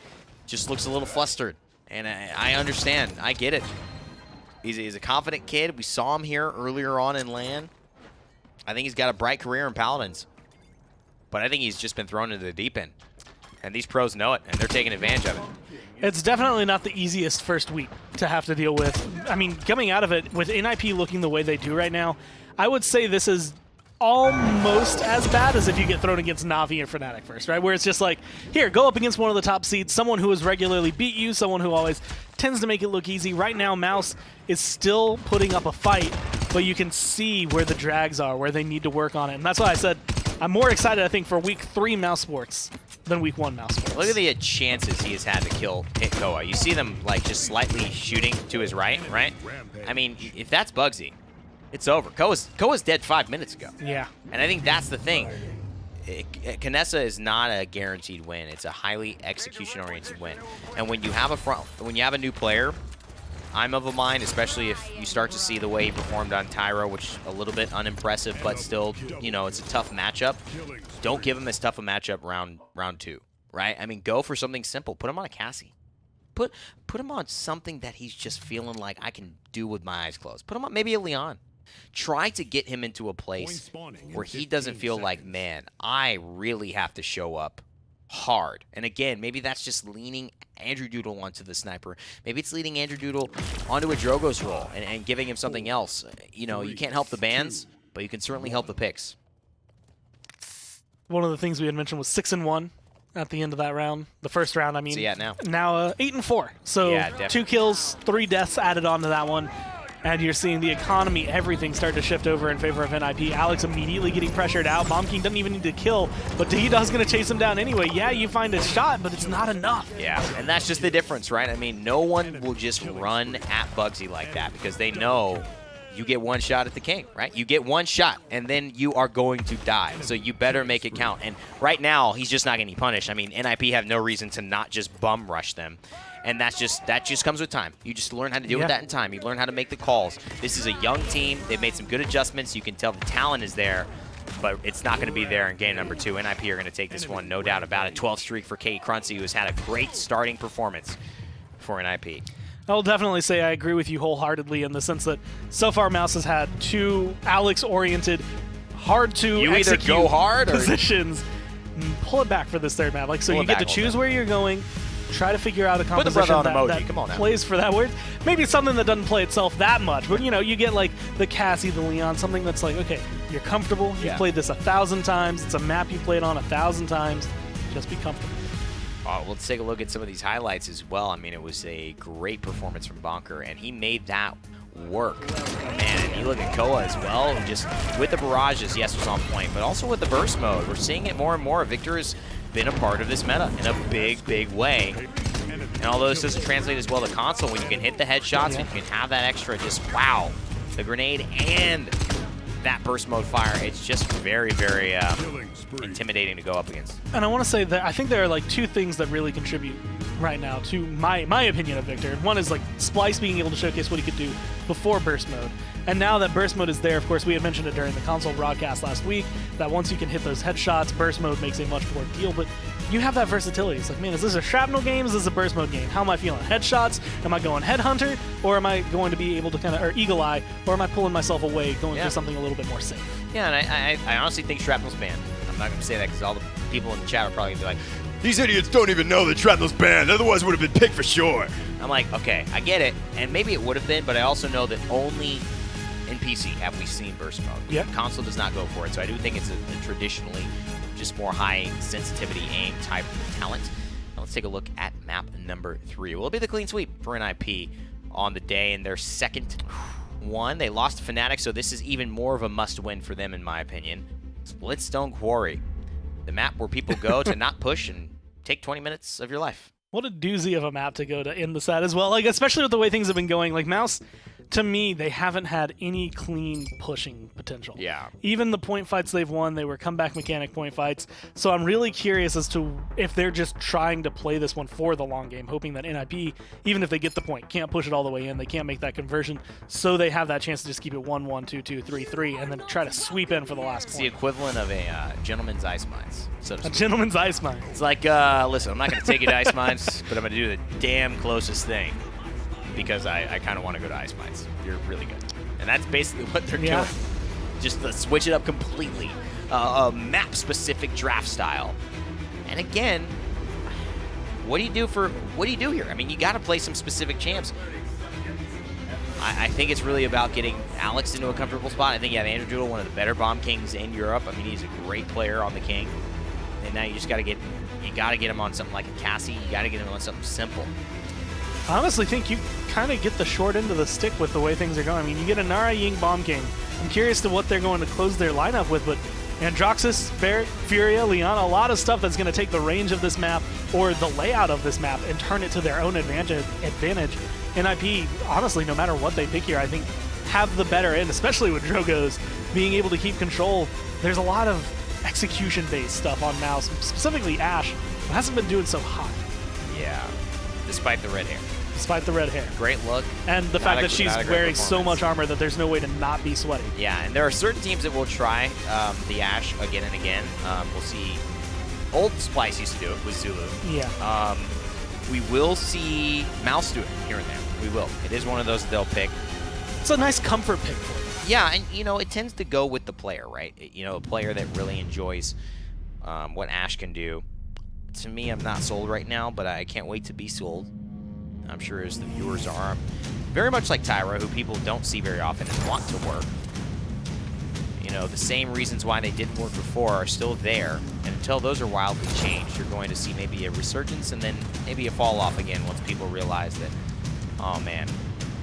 just looks a little flustered. And I understand. I get it. He's a confident kid. We saw him here earlier on in LAN. I think he's got a bright career in Paladins. But I think he's just been thrown into the deep end. And these pros know it, and they're taking advantage of it. It's definitely not the easiest first week to have to deal with. I mean, coming out of it, with NIP looking the way they do right now, I would say this is almost as bad as if you get thrown against Na'Vi or Fnatic first, right? Where it's just like, here, go up against one of the top seeds, someone who has regularly beat you, someone who always tends to make it look easy. Right now, Mouse is still putting up a fight, but you can see where the drags are, where they need to work on it. And that's why I said I'm more excited, I think, for Week 3 Mousesports than Week 1 Mousesports. Look at the chances he has had to hit Koa. You see them like just slightly shooting to his right? I mean, if that's Bugsy, it's over. Koa's dead 5 minutes ago. Yeah. And I think that's the thing. Knessa is not a guaranteed win. It's a highly execution-oriented win. And when you have a new player, I'm of a mind, especially if you start to see the way he performed on Tyro, which a little bit unimpressive, but still, you know, it's a tough matchup. Don't give him as tough a matchup round 2, right? I mean, go for something simple. Put him on a Cassie. Put him on something that he's just feeling like I can do with my eyes closed. Put him on maybe a Leon. Try to get him into a place where he doesn't feel like, man, I really have to show up hard. And again, maybe that's just leaning Andrew Doodle onto the sniper. Maybe it's leading Andrew Doodle onto a Drogo's role and giving him something else. You know, you can't help the bans, but you can certainly help the picks. One of the things we had mentioned was 6-1 at the end of that round. The first round, I mean. So yeah, now 8-4. So yeah, 2 kills, 3 deaths added onto that one. And you're seeing the economy, everything start to shift over in favor of NIP. Alex immediately getting pressured out. Bomb King doesn't even need to kill, but Dahida's going to chase him down anyway. Yeah, you find a shot, but it's not enough. Yeah, and that's just the difference, right? I mean, no one will just run at Bugsy like that because they know you get one shot at the king, right? You get one shot, and then you are going to die. So you better make it count. And right now, he's just not getting punished. I mean, NIP have no reason to not just bum rush them. And that just comes with time. You just learn how to deal with that in time. You learn how to make the calls. This is a young team. They've made some good adjustments. You can tell the talent is there, but it's not going to be there in game number 2. NIP are going to take this one, no doubt about it. 12 streak for Katie Cruncy, who has had a great starting performance for NIP. I'll definitely say I agree with you wholeheartedly in the sense that so far Mouse has had 2 Alex-oriented, hard to you execute either go hard or positions. Pull it back for this third map. Like, so you get to choose where you're going. Try to figure out a composition that plays for that word. Maybe it's something that doesn't play itself that much, but you know, you get like the Cassie, the Leon, something that's like, okay, you're comfortable, you've played this 1,000 times, it's a map you played on 1,000 times, just be comfortable. Let's take a look at some of these highlights as well. I mean, it was a great performance from Bonker, and he made that work. Man, and you look at Koa as well, just with the barrages, yes, was on point, but also with the burst mode. We're seeing it more and more. Victor has been a part of this meta in a big, big way. And although this doesn't translate as well to console, when you can hit the headshots, and you can have that extra, just wow, the grenade and that burst mode fire, it's just very, very intimidating to go up against. And I want to say that I think there are like 2 things that really contribute right now to my opinion of Victor. One is like Splice being able to showcase what he could do before burst mode. And now that burst mode is there, of course, we had mentioned it during the console broadcast last week, that once you can hit those headshots, burst mode makes a much more deal. But you have that versatility. It's like, man, is this a shrapnel game? Is this a burst mode game? How am I feeling? Headshots? Am I going headhunter? Or am I going to be able to kind of, or eagle eye? Or am I pulling myself away, going for something a little bit more safe? Yeah, and I honestly think shrapnel's banned. I'm not going to say that because all the people in the chat are probably going to be like, these idiots don't even know that shrapnel's banned. Otherwise, it would have been picked for sure. I'm like, okay, I get it. And maybe it would have been, but I also know that only in PC have we seen burst mode. Yeah. Console does not go for it, so I do think it's a traditionally just more high sensitivity aim type of talent. Now let's take a look at map number 3. Will it be the clean sweep for NIP on the day in their second one? They lost to Fnatic, so this is even more of a must-win for them, in my opinion. Splitstone Quarry, the map where people go to not push and take 20 minutes of your life. What a doozy of a map to go to end the set as well. Like, especially with the way things have been going. Like, Mouse, to me, they haven't had any clean pushing potential. Yeah. Even the point fights they've won, they were comeback mechanic point fights. So I'm really curious as to if they're just trying to play this one for the long game, hoping that NIP, even if they get the point, can't push it all the way in, they can't make that conversion, so they have that chance to just keep it 1-1, 2-2, 3-3, and then try to sweep in for the last It's point. the equivalent of a gentleman's ice mines, so to A speak. gentleman's ice mine. It's like, listen, I'm not going to take you to ice mines, but I'm going to do the damn closest thing because I kind of want to go to ice mines. You're really good. And that's basically what they're doing. Just to switch it up completely. A map-specific draft style. And again, what do you do here? I mean, you got to play some specific champs. I think it's really about getting Alex into a comfortable spot. I think you have Andrew Doodle, one of the better bomb kings in Europe. I mean, he's a great player on the king. And now you just got to get him on something like a Cassie. You got to get him on something simple. I honestly think you kind of get the short end of the stick with the way things are going. I mean, you get a Nara Ying Bomb King. I'm curious to what they're going to close their lineup with, but Androxus, Barret, Furia, Liana, a lot of stuff that's going to take the range of this map or the layout of this map and turn it to their own advantage. NIP, honestly, no matter what they pick here, I think have the better end, especially with Drogo's being able to keep control. There's a lot of execution-based stuff on Mouse, specifically Ashe, who hasn't been doing so hot. Yeah, despite the red hair. Despite the red hair. Great look. And the fact that she's wearing so much armor that there's no way to not be sweaty. Yeah, and there are certain teams that will try the Ashe again and again. We'll see. Old Splice used to do it with Zulu. Yeah. We will see Mouse do it here and there. We will. It is one of those that they'll pick. It's a nice comfort pick for you. Yeah, and it tends to go with the player, right? A player that really enjoys what Ashe can do. To me, I'm not sold right now, but I can't wait to be sold. I'm sure as the viewers are. Very much like Tyra, who people don't see very often and want to work. The same reasons why they didn't work before are still there. And until those are wildly changed, you're going to see maybe a resurgence and then maybe a fall off again once people realize that, oh man,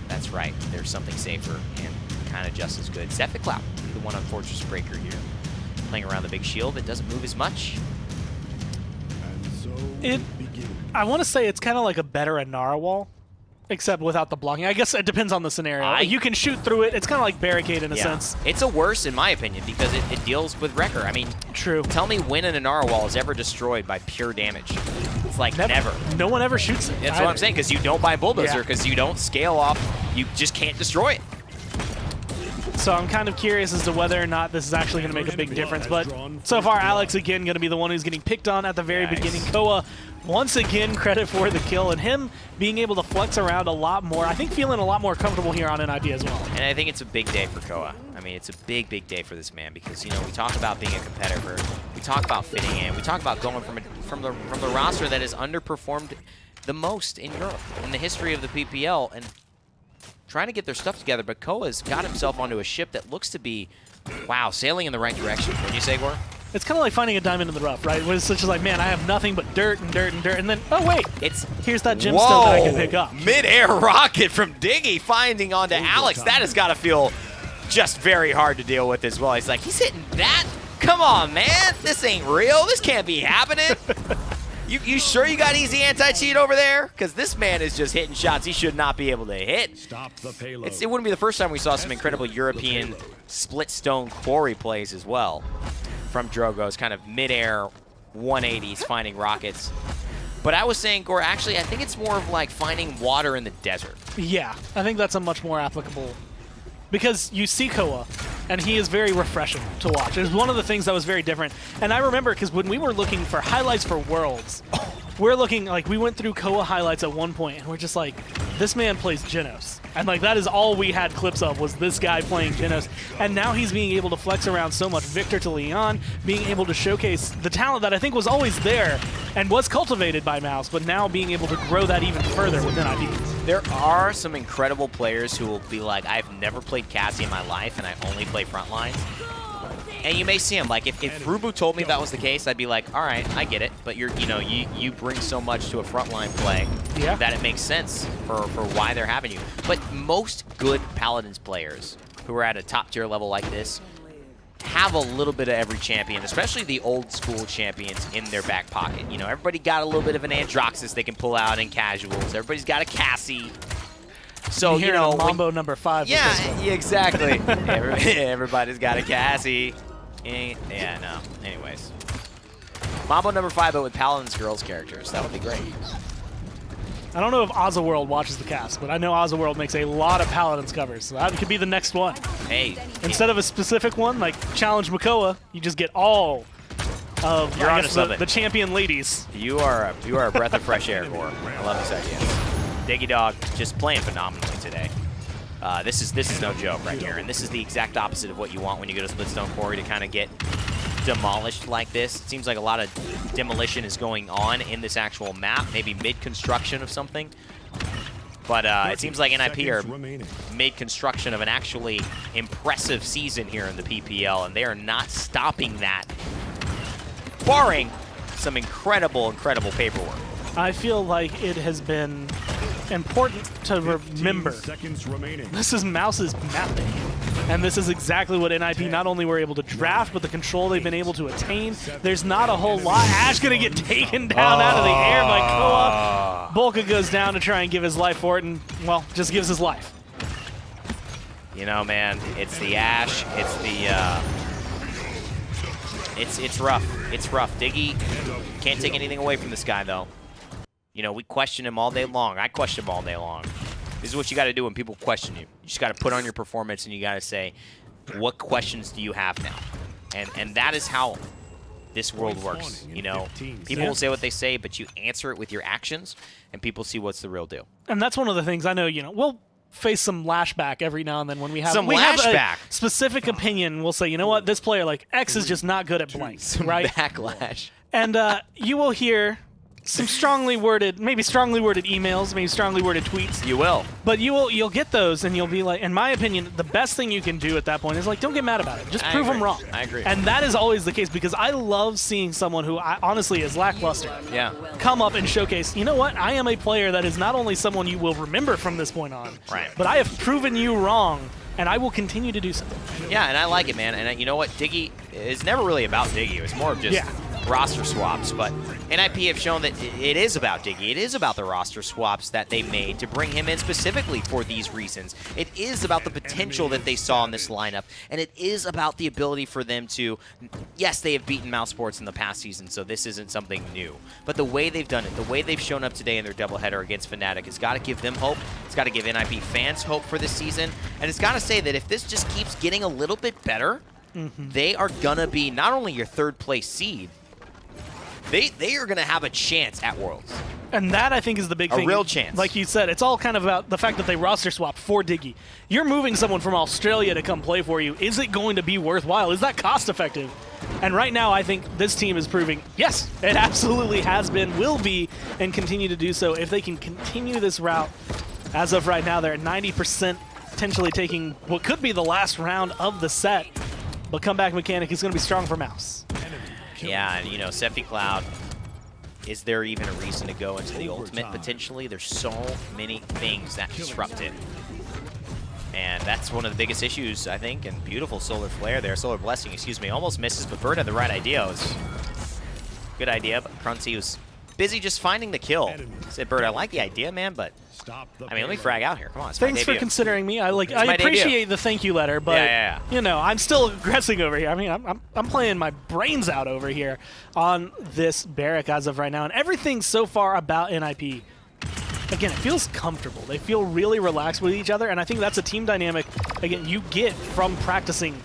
that's right, there's something safer and kind of just as good. Zephicloud, the one on Fortress Breaker here, playing around the big shield that doesn't move as much. And so begin. I want to say it's kind of like a better Inara wall, except without the blocking. I guess it depends on the scenario. You can shoot through it. It's kind of like barricade in a sense. It's a worse, in my opinion, because it deals with Wrecker. I mean, true. Tell me when an Inara wall is ever destroyed by pure damage. It's like never. No one ever shoots it. That's what I'm saying, because you don't buy Bulldozer, because you don't scale off. You just can't destroy it. So I'm kind of curious as to whether or not this is actually going to make a big difference. But so far, Alex, again, going to be the one who's getting picked on at the very beginning. Koa, once again, credit for the kill. And him being able to flex around a lot more. I think feeling a lot more comfortable here on NID as well. And I think it's a big day for Koa. I mean, it's a big, big day for this man because, we talk about being a competitor. We talk about fitting in. We talk about going from the roster that has underperformed the most in Europe in the history of the PPL. And trying to get their stuff together, but Koa's got himself onto a ship that looks to be, wow, sailing in the right direction. Wouldn't you say, Gore? It's kind of like finding a diamond in the rough, right? Where it's just like, man, I have nothing but dirt and dirt and dirt, and then, oh wait, here's that gemstone that I can pick up. Mid-air rocket from Diggy finding onto Alex. That has got to feel just very hard to deal with as well. He's like, he's hitting that? Come on, man. This ain't real. This can't be happening. You sure you got easy anti-cheat over there? Because this man is just hitting shots he should not be able to hit. Stop the payload. It wouldn't be the first time we saw some incredible European split stone quarry plays as well from Drogo's kind of mid-air 180s finding rockets. But I was saying, Gore, actually, I think it's more of like finding water in the desert. Yeah, I think that's a much more applicable. Because you see Koa, and he is very refreshing to watch. It was one of the things that was very different. And I remember, because when we were looking for highlights for Worlds, we're looking, like, we went through Koa highlights at one point, and we're just like, this man plays Genos. And, like, that is all we had clips of, was this guy playing Genos. And now he's being able to flex around so much. Victor to Leon, being able to showcase the talent that I think was always there and was cultivated by Mouse, but now being able to grow that even further within ID. There are some incredible players who will be like, I've never played Cassie in my life, and I only play frontlines. And you may see him, like, if Rubu told me that was the case, I'd be like, all right, I get it. But you bring so much to a frontline play that it makes sense for why they're having you. But most good Paladins players who are at a top tier level like this have a little bit of every champion, especially the old school champions in their back pocket. Everybody got a little bit of an Androxus they can pull out in casuals. Everybody's got a Cassie. So, you know, Mambo number 5. Yeah, exactly. Everybody's got a Cassie. Yeah, no. Anyways. Mambo number 5, but with Paladins girls characters. That would be great. I don't know if World watches the cast, but I know World makes a lot of Paladins covers, so that could be the next one. Hey. Instead of a specific one, like Challenge Makoa, you just get all of the champion ladies. You are a breath of fresh air, Gore. I love this idea. Diggy Dog just playing phenomenally today. This is no joke right here, and this is the exact opposite of what you want when you go to Splitstone Quarry to kind of get demolished like this. It seems like a lot of demolition is going on in this actual map, maybe mid-construction of something. But it seems like NIP are mid-construction of an actually impressive season here in the PPL, and they are not stopping that, barring some incredible paperwork. I feel like it has been important to remember this is Mouse's map day. And this is exactly what NIP not only were able to draft, but the control they've been able to attain. There's not a whole lot. Ash going to get taken down out of the air by Koa. Bolka goes down to try and give his life for it, and, well, just gives his life. You know, man, it's the Ash. It's the... It's rough. It's rough. Diggy can't take anything away from this guy, though. You know, we question him all day long. I question him all day long. This is what you got to do when people question you. You just got to put on your performance, and you got to say, what questions do you have now? And that is how this world works. You know, people will say what they say, but you answer it with your actions, and people see what's the real deal. And that's one of the things I know, you know, we'll face some lashback every now and then when we have a specific opinion. We'll say, you know what, this player, like, X is just not good at blank, right? Backlash. And you will hear some strongly worded emails, maybe strongly worded tweets. You will. But you'll get those, and you'll be like, in my opinion, the best thing you can do at that point is, like, don't get mad about it. Just prove them wrong. I agree. And that is always the case, because I love seeing someone who honestly is lackluster come up and showcase, you know what, I am a player that is not only someone you will remember from this point on, but I have proven you wrong, and I will continue to do so. Yeah, and I like it, man. And you know what, Diggy is never really about Diggy. It was more of just roster swaps, but NIP have shown that it is about Diggy. It is about the roster swaps that they made to bring him in specifically for these reasons. It is about the potential that they saw in this lineup, and it is about the ability for them to, yes, they have beaten Mousesports in the past season, so this isn't something new. But the way they've done it, the way they've shown up today in their doubleheader against Fnatic has got to give them hope. It's got to give NIP fans hope for this season, and it's got to say that if this just keeps getting a little bit better, they are going to be not only your third place seed, they are going to have a chance at Worlds. And that, I think, is the big thing. A real chance. Like you said, it's all kind of about the fact that they roster swapped for Diggy. You're moving someone from Australia to come play for you. Is it going to be worthwhile? Is that cost effective? And right now, I think this team is proving, yes, it absolutely has been, will be, and continue to do so. If they can continue this route, as of right now, they're at 90%, potentially taking what could be the last round of the set. But comeback mechanic is going to be strong for Mouse. Yeah, and you know, Sephi Cloud, is there even a reason to go into the ultimate potentially? There's so many things that disrupt it. And that's one of the biggest issues, I think, and beautiful Solar Flare there, Solar Blessing, excuse me, almost misses, but Bird had the right idea. It was good idea, but Crunchy was busy just finding the kill. Said, Bird, I like the idea, man, but I mean, let me frag out here. Come on, it's Thanks my for debut. Considering me. I appreciate the thank you letter, but you know, I'm still aggressing over here. I mean, I'm playing my brains out over here on this barrack as of right now, and everything so far about NIP. Again, it feels comfortable. They feel really relaxed with each other, and I think that's a team dynamic, again, you get from practicing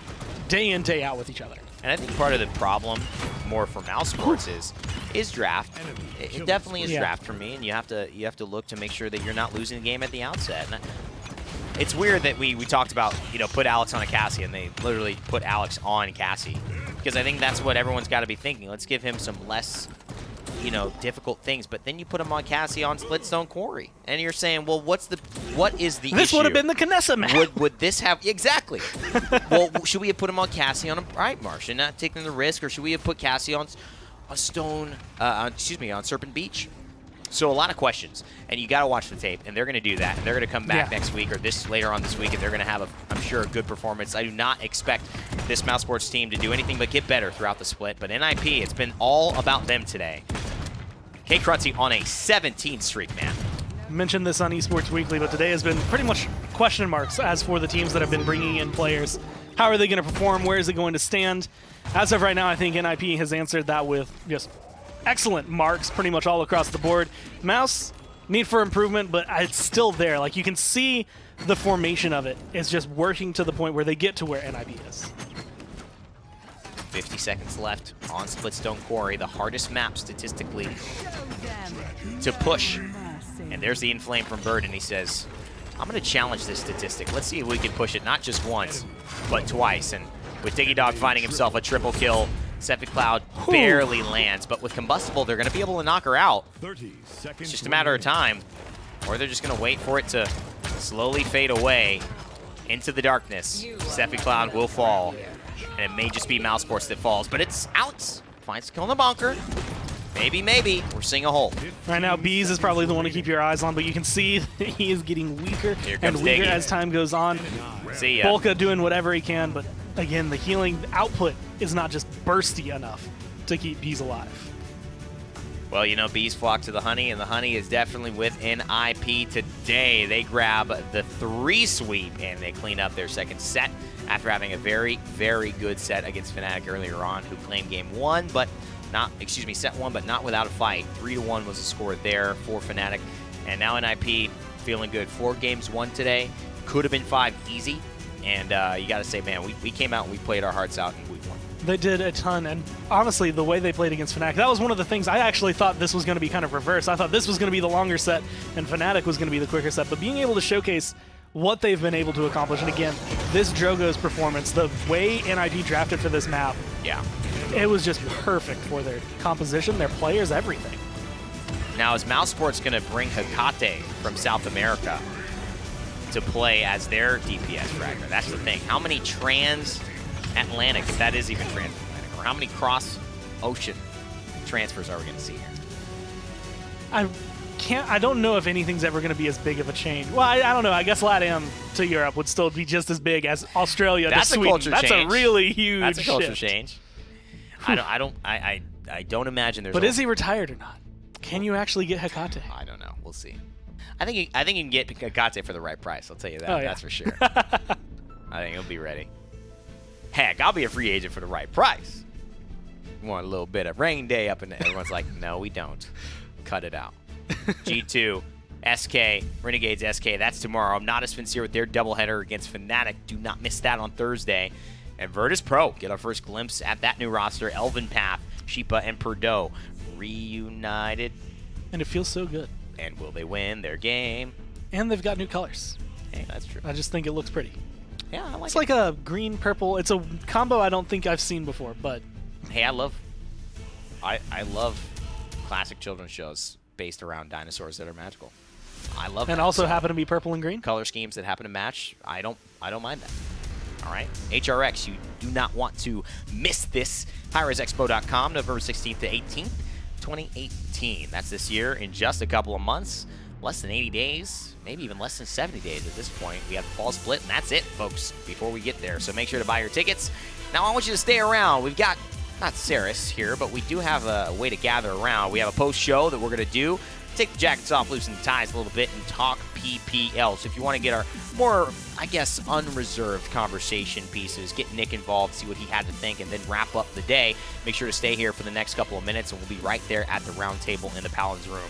day in, day out with each other. And I think part of the problem more for Mousesports is draft. It definitely is draft for me, and you have to look to make sure that you're not losing the game at the outset. And it's weird that we talked about, you know, put Alex on a Cassie, and they literally put Alex on Cassie, because I think that's what everyone's got to be thinking. Let's give him some less, you know, difficult things. But then you put him on Cassie on Splitstone Quarry, and you're saying, well, what is the issue? This would have been the Knessa map. Would this have exactly? Well, should we have put him on Cassie on a Bright Marsh and not taking the risk, or should we have put Cassie on a stone? On Serpent Beach? So a lot of questions, and you got to watch the tape, and they're going to do that, and they're going to come back next week or later on this week, and they're going to have, I'm sure, a good performance. I do not expect this Mousesports team to do anything but get better throughout the split, but NIP, it's been all about them today. K. Crutzy on a 17 streak, man. mentioned this on Esports Weekly, but today has been pretty much question marks as for the teams that have been bringing in players. How are they going to perform? Where is it going to stand? As of right now, I think NIP has answered that with just excellent marks pretty much all across the board. Mouse, need for improvement, but it's still there. Like, you can see the formation of it is just working to the point where they get to where NIP is. 50 seconds left on Splitstone Quarry, the hardest map statistically to push. And there's the inflame from Bird, and he says, I'm going to challenge this statistic. Let's see if we can push it not just once, but twice. And with Diggy Dog finding himself a triple kill, Sephi Cloud barely lands. But with Combustible, they're going to be able to knock her out. 30 seconds. It's just a matter of time. Or they're just going to wait for it to slowly fade away into the darkness. Sephi Cloud will fall. And it may just be Mousesports that falls. But it's Alex. Finds a kill in the bunker. Maybe. We're seeing a hole. Right now, Bees is probably the one to keep your eyes on, but you can see that he is getting weaker and weaker as time goes on. See ya. Polka doing whatever he can, but again, the healing output is not just bursty enough to keep Bees alive. Well, you know, bees flock to the honey, and the honey is definitely with NIP today. They grab the 3 sweep, and they clean up their second set after having a very, very good set against Fnatic earlier on, who claimed game 1, but set 1, but not without a fight. 3-1 was the score there for Fnatic, and now NIP feeling good. 4 games won today. Could have been 5 easy, and you got to say, man, we came out and we played our hearts out, and we won. They did a ton, and honestly, the way they played against Fnatic, that was one of the things. I actually thought this was going to be kind of reverse. I thought this was going to be the longer set, and Fnatic was going to be the quicker set, but being able to showcase what they've been able to accomplish, and again, this Drogo's performance, the way NIP drafted for this map, yeah, it was just perfect for their composition, their players, everything. Now, is Mousesports going to bring Hecate from South America to play as their DPS fragger? That's the thing. How many trans-Atlantic, if that is even trans-Atlantic, or how many cross-ocean transfers are we going to see here? I don't know if anything's ever going to be as big of a change. Well, I don't know. I guess LATAM to Europe would still be just as big as Australia to Sweden. Culture That's change. A really huge That's a culture shift. change. I don't imagine there's. But is he retired or not? Can you actually get Hecate? I don't know. We'll see. I think you can get Hecate for the right price. I'll tell you that. Oh, yeah. That's for sure. I think he'll be ready. Heck, I'll be a free agent for the right price. You want a little bit of rain day up in there. Everyone's like, no, we don't. Cut it out. G2, SK, Renegades SK. That's tomorrow. Not as sincere with their doubleheader against Fnatic. Do not miss that on Thursday. And Virtus Pro get our first glimpse at that new roster. Elven Path, Sheepa, and Perdo reunited. And it feels so good. And will they win their game? And they've got new colors. Hey, that's true. I just think it looks pretty. Yeah, I like it's like a green-purple. It's a combo I don't think I've seen before, but... Hey, I love classic children's shows based around dinosaurs that are magical. I love that. And also happen to be purple and green? Color schemes that happen to match. I don't mind that. All right. HRX, you do not want to miss this. HiResExpo.com, November 16th to 18th, 2018. That's this year in just a couple of months. Less than 80 days, maybe even less than 70 days at this point. We have the fall split, and that's it, folks, before we get there. So make sure to buy your tickets. Now, I want you to stay around. We've got, not Saris here, but we do have a way to gather around. We have a post-show that we're going to do. Take the jackets off, loosen the ties a little bit, and talk PPL. So if you want to get our more, I guess, unreserved conversation pieces, get Nick involved, see what he had to think, and then wrap up the day, make sure to stay here for the next couple of minutes, and we'll be right there at the round table in the Paladins room.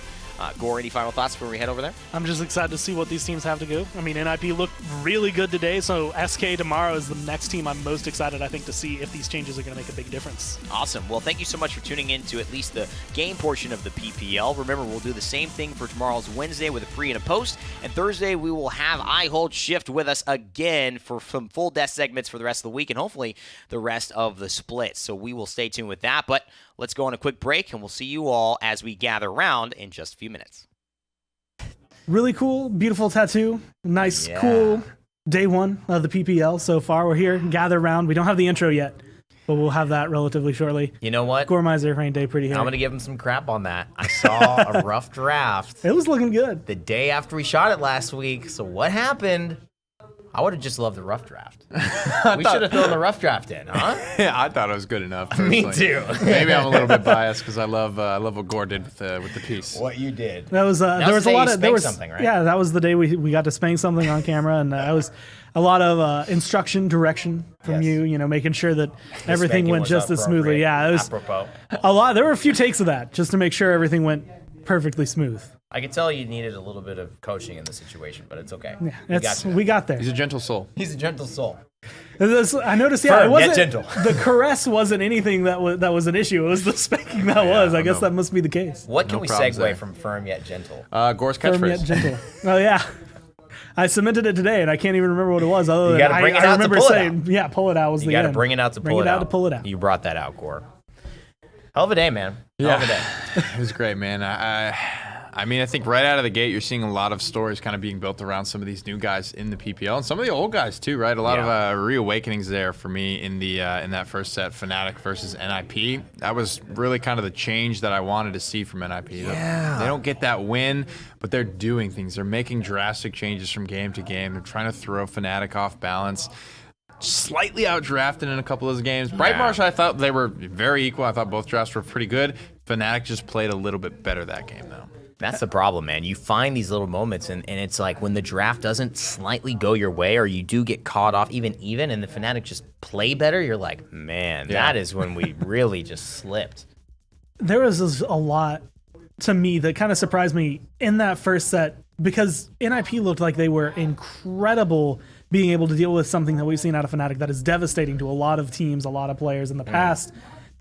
Gore, any final thoughts before we head over there? I'm just excited to see what these teams have to go. I mean, NIP looked really good today, so SK tomorrow is the next team I'm most excited, I think, to see if these changes are going to make a big difference. Awesome. Well, thank you so much for tuning in to at least the game portion of the PPL. Remember, we'll do the same thing for tomorrow's Wednesday with a pre and a post, and Thursday we will have I Hold Shift with us again for some full death segments for the rest of the week and hopefully the rest of the split. So we will stay tuned with that, but let's go on a quick break, and we'll see you all as we gather around in just a few minutes. Really cool, beautiful tattoo. Nice, cool day one of the PPL so far. We're here, gather around. We don't have the intro yet, but we'll have that relatively shortly. You know what? Gormizer, Rain Day, pretty hair. I'm going to give him some crap on that. I saw a rough draft It was looking good. the day after we shot it last week. So what happened? I would have just loved the rough draft. We should have thrown the rough draft in, huh? Yeah, I thought it was good enough. Personally. Me too. Maybe I'm a little bit biased because I love what Gore did with the piece. What you did. That was there was a lot of something, right? Yeah, that was the day we got to spank something on camera, and that was a lot of instruction, direction from you. You know, making sure that everything went just as smoothly. Yeah, it was apropos. a lot. There were a few takes of that just to make sure everything went perfectly smooth. I could tell you needed a little bit of coaching in the situation, but it's okay. Yeah, we got there. He's a gentle soul. He's a gentle soul. I noticed. Yeah, Firm, it wasn't yet gentle. The caress wasn't anything that was an issue. It was the spanking that was. I guess that must be the case. What can No we problems segue there. from firm yet gentle? Gore's Firm yet catchphrase. gentle. Oh yeah. I cemented it today, and I can't even remember what it was. Other You than gotta bring it I out to remember pull it saying, "Yeah, pull it out." Was You the got to end. bring it out to Bring pull it out out. to pull it out. You brought that out, Gore. Hell of a day, man. Hell of a day. It was great, man. I mean, I think right out of the gate, you're seeing a lot of stories kind of being built around some of these new guys in the PPL and some of the old guys too, right? A lot of reawakenings there for me in the in that first set, Fnatic versus NIP. That was really kind of the change that I wanted to see from NIP. Yeah. They don't get that win, but they're doing things. They're making drastic changes from game to game. They're trying to throw Fnatic off balance. Slightly outdrafted in a couple of those games. Bright Marsh, I thought they were very equal. I thought both drafts were pretty good. Fnatic just played a little bit better that game, though. That's the problem, man. You find these little moments, and it's like when the draft doesn't slightly go your way, or you do get caught off even, and the Fnatic just play better, you're like, man, that is when we really just slipped. There was a lot to me that kind of surprised me in that first set because NIP looked like they were incredible being able to deal with something that we've seen out of Fnatic that is devastating to a lot of teams, a lot of players in the past.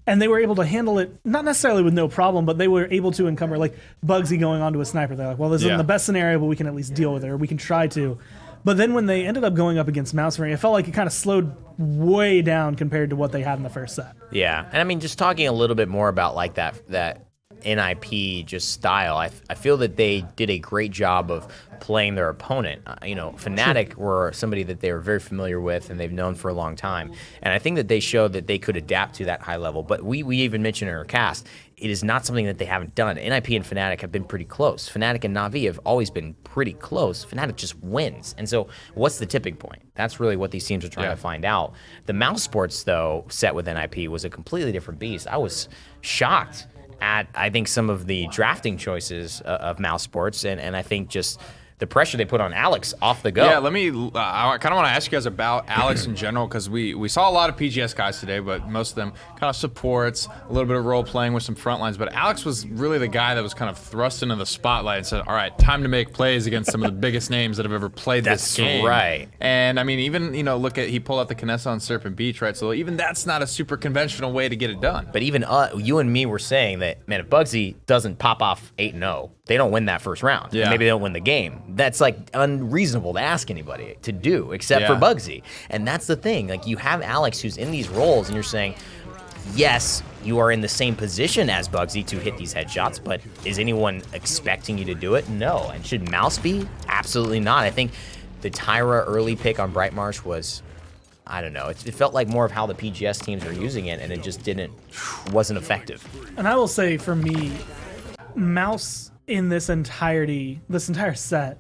And they were able to handle it, not necessarily with no problem, but they were able to encumber, like Bugsy going onto a sniper. They're like, well, this isn't the best scenario, but we can at least deal with it, or we can try to. But then when they ended up going up against Mousesports, it felt like it kind of slowed way down compared to what they had in the first set. Yeah, and I mean, just talking a little bit more about like that NIP just style, I feel that they did a great job of playing their opponent. Fnatic were somebody that they were very familiar with and they've known for a long time. And I think that they showed that they could adapt to that high level. But we even mentioned in our cast, it is not something that they haven't done. NIP and Fnatic have been pretty close. Fnatic and Na'Vi have always been pretty close. Fnatic just wins. And so what's the tipping point? That's really what these teams are trying to find out. The Mousesports, though, set with NIP was a completely different beast. I was shocked at, I think, some of the drafting choices of Mousesports, and I think just the pressure they put on Alex off the go. Yeah, I kind of want to ask you guys about Alex in general, because we saw a lot of PGS guys today, but most of them kind of supports, a little bit of role playing with some front lines. But Alex was really the guy that was kind of thrust into the spotlight and said, all right, time to make plays against some of the biggest names that have ever played this game. That's right. And I mean, even, he pulled out the Kinessa on Serpent Beach, right? So even that's not a super conventional way to get it done. But even you and me were saying that, man, if Bugsy doesn't pop off 8-0, they don't win that first round. Yeah. Maybe they don't win the game. That's like unreasonable to ask anybody to do, except for Bugsy. And that's the thing. Like, you have Alex who's in these roles, and you're saying, yes, you are in the same position as Bugsy to hit these headshots, but is anyone expecting you to do it? No. And should Mouse be? Absolutely not. I think the Tyra early pick on Bright Marsh was, I don't know. It felt like more of how the PGS teams are using it, and it just wasn't effective. And I will say, for me, Mouse in this entire set,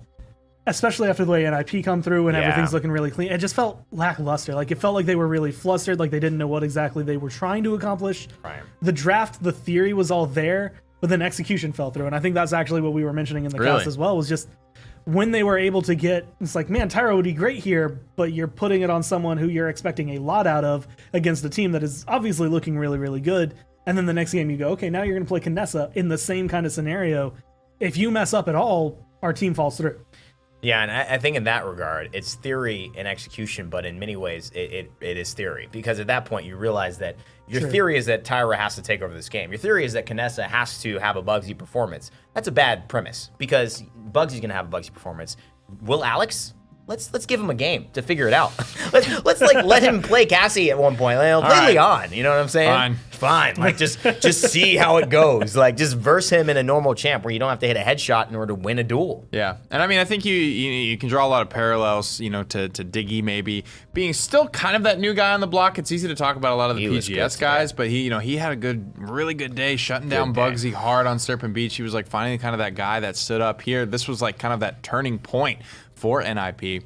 especially after the way NIP come through and everything's looking really clean, it just felt lackluster. Like, it felt like they were really flustered, like they didn't know what exactly they were trying to accomplish. Right. The draft, the theory was all there, but then execution fell through. And I think that's actually what we were mentioning in the cast as well, was just when they were able to get, it's like, man, Tyra would be great here, but you're putting it on someone who you're expecting a lot out of against a team that is obviously looking really, really good. And then the next game you go, okay, now you're going to play Kinessa in the same kind of scenario. If you mess up at all, our team falls through. Yeah, and I think in that regard, it's theory and execution, but in many ways, it is theory. Because at that point, you realize that your theory is that Tyra has to take over this game. Your theory is that Kinessa has to have a Bugsy performance. That's a bad premise, because Bugsy's going to have a Bugsy performance. Will Alex? Let's give him a game to figure it out. let's like let him play Cassie at one point. Like, play Leon, you know what I'm saying? Fine. Like, just see how it goes. Like, just verse him in a normal champ where you don't have to hit a headshot in order to win a duel. Yeah, and I mean, I think you can draw a lot of parallels, to Diggy maybe being still kind of that new guy on the block. It's easy to talk about a lot of the PGS guys, but he had a really good day shutting down Bugsy hard on Serpent Beach. He was like finally kind of that guy that stood up here. This was like kind of that turning point for NIP.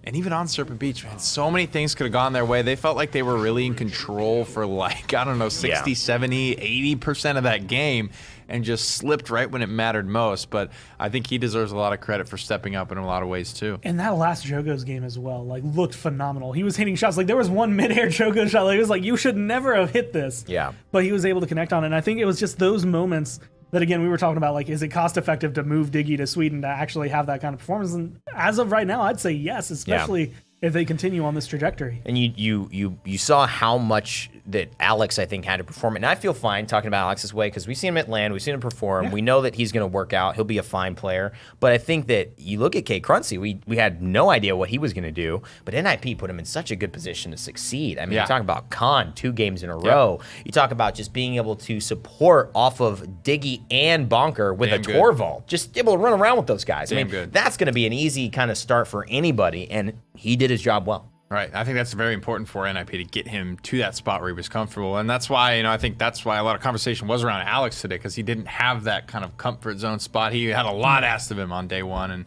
And even on Serpent Beach, man, so many things could have gone their way. They felt like they were really in control for like, I don't know, 60, 70, 80% of that game and just slipped right when it mattered most. But I think he deserves a lot of credit for stepping up in a lot of ways too. And that last Jogo's game as well, like, looked phenomenal. He was hitting shots. Like, there was one mid-air Jogo shot. Like, it was like, you should never have hit this. Yeah. But he was able to connect on it. And I think it was just those moments that, again, we were talking about, like, is it cost effective to move Diggy to Sweden to actually have that kind of performance? And as of right now, I'd say yes, especially if they continue on this trajectory. And you saw how much that Alex, I think, had to perform. And I feel fine talking about Alex this way because we've seen him at LAN, we've seen him perform. Yeah. We know that he's going to work out. He'll be a fine player. But I think that you look at K. Cruncy, we had no idea what he was going to do. But NIP put him in such a good position to succeed. I mean, you talk about Khan 2 games in a row. You talk about just being able to support off of Diggy and Bonker with a Torvald. Just able to run around with those guys. I mean, that's going to be an easy kind of start for anybody. And he did his job well. Right. I think that's very important for NIP to get him to that spot where he was comfortable. And that's why, I think that's why a lot of conversation was around Alex today, because he didn't have that kind of comfort zone spot. He had a lot asked of him on day one. And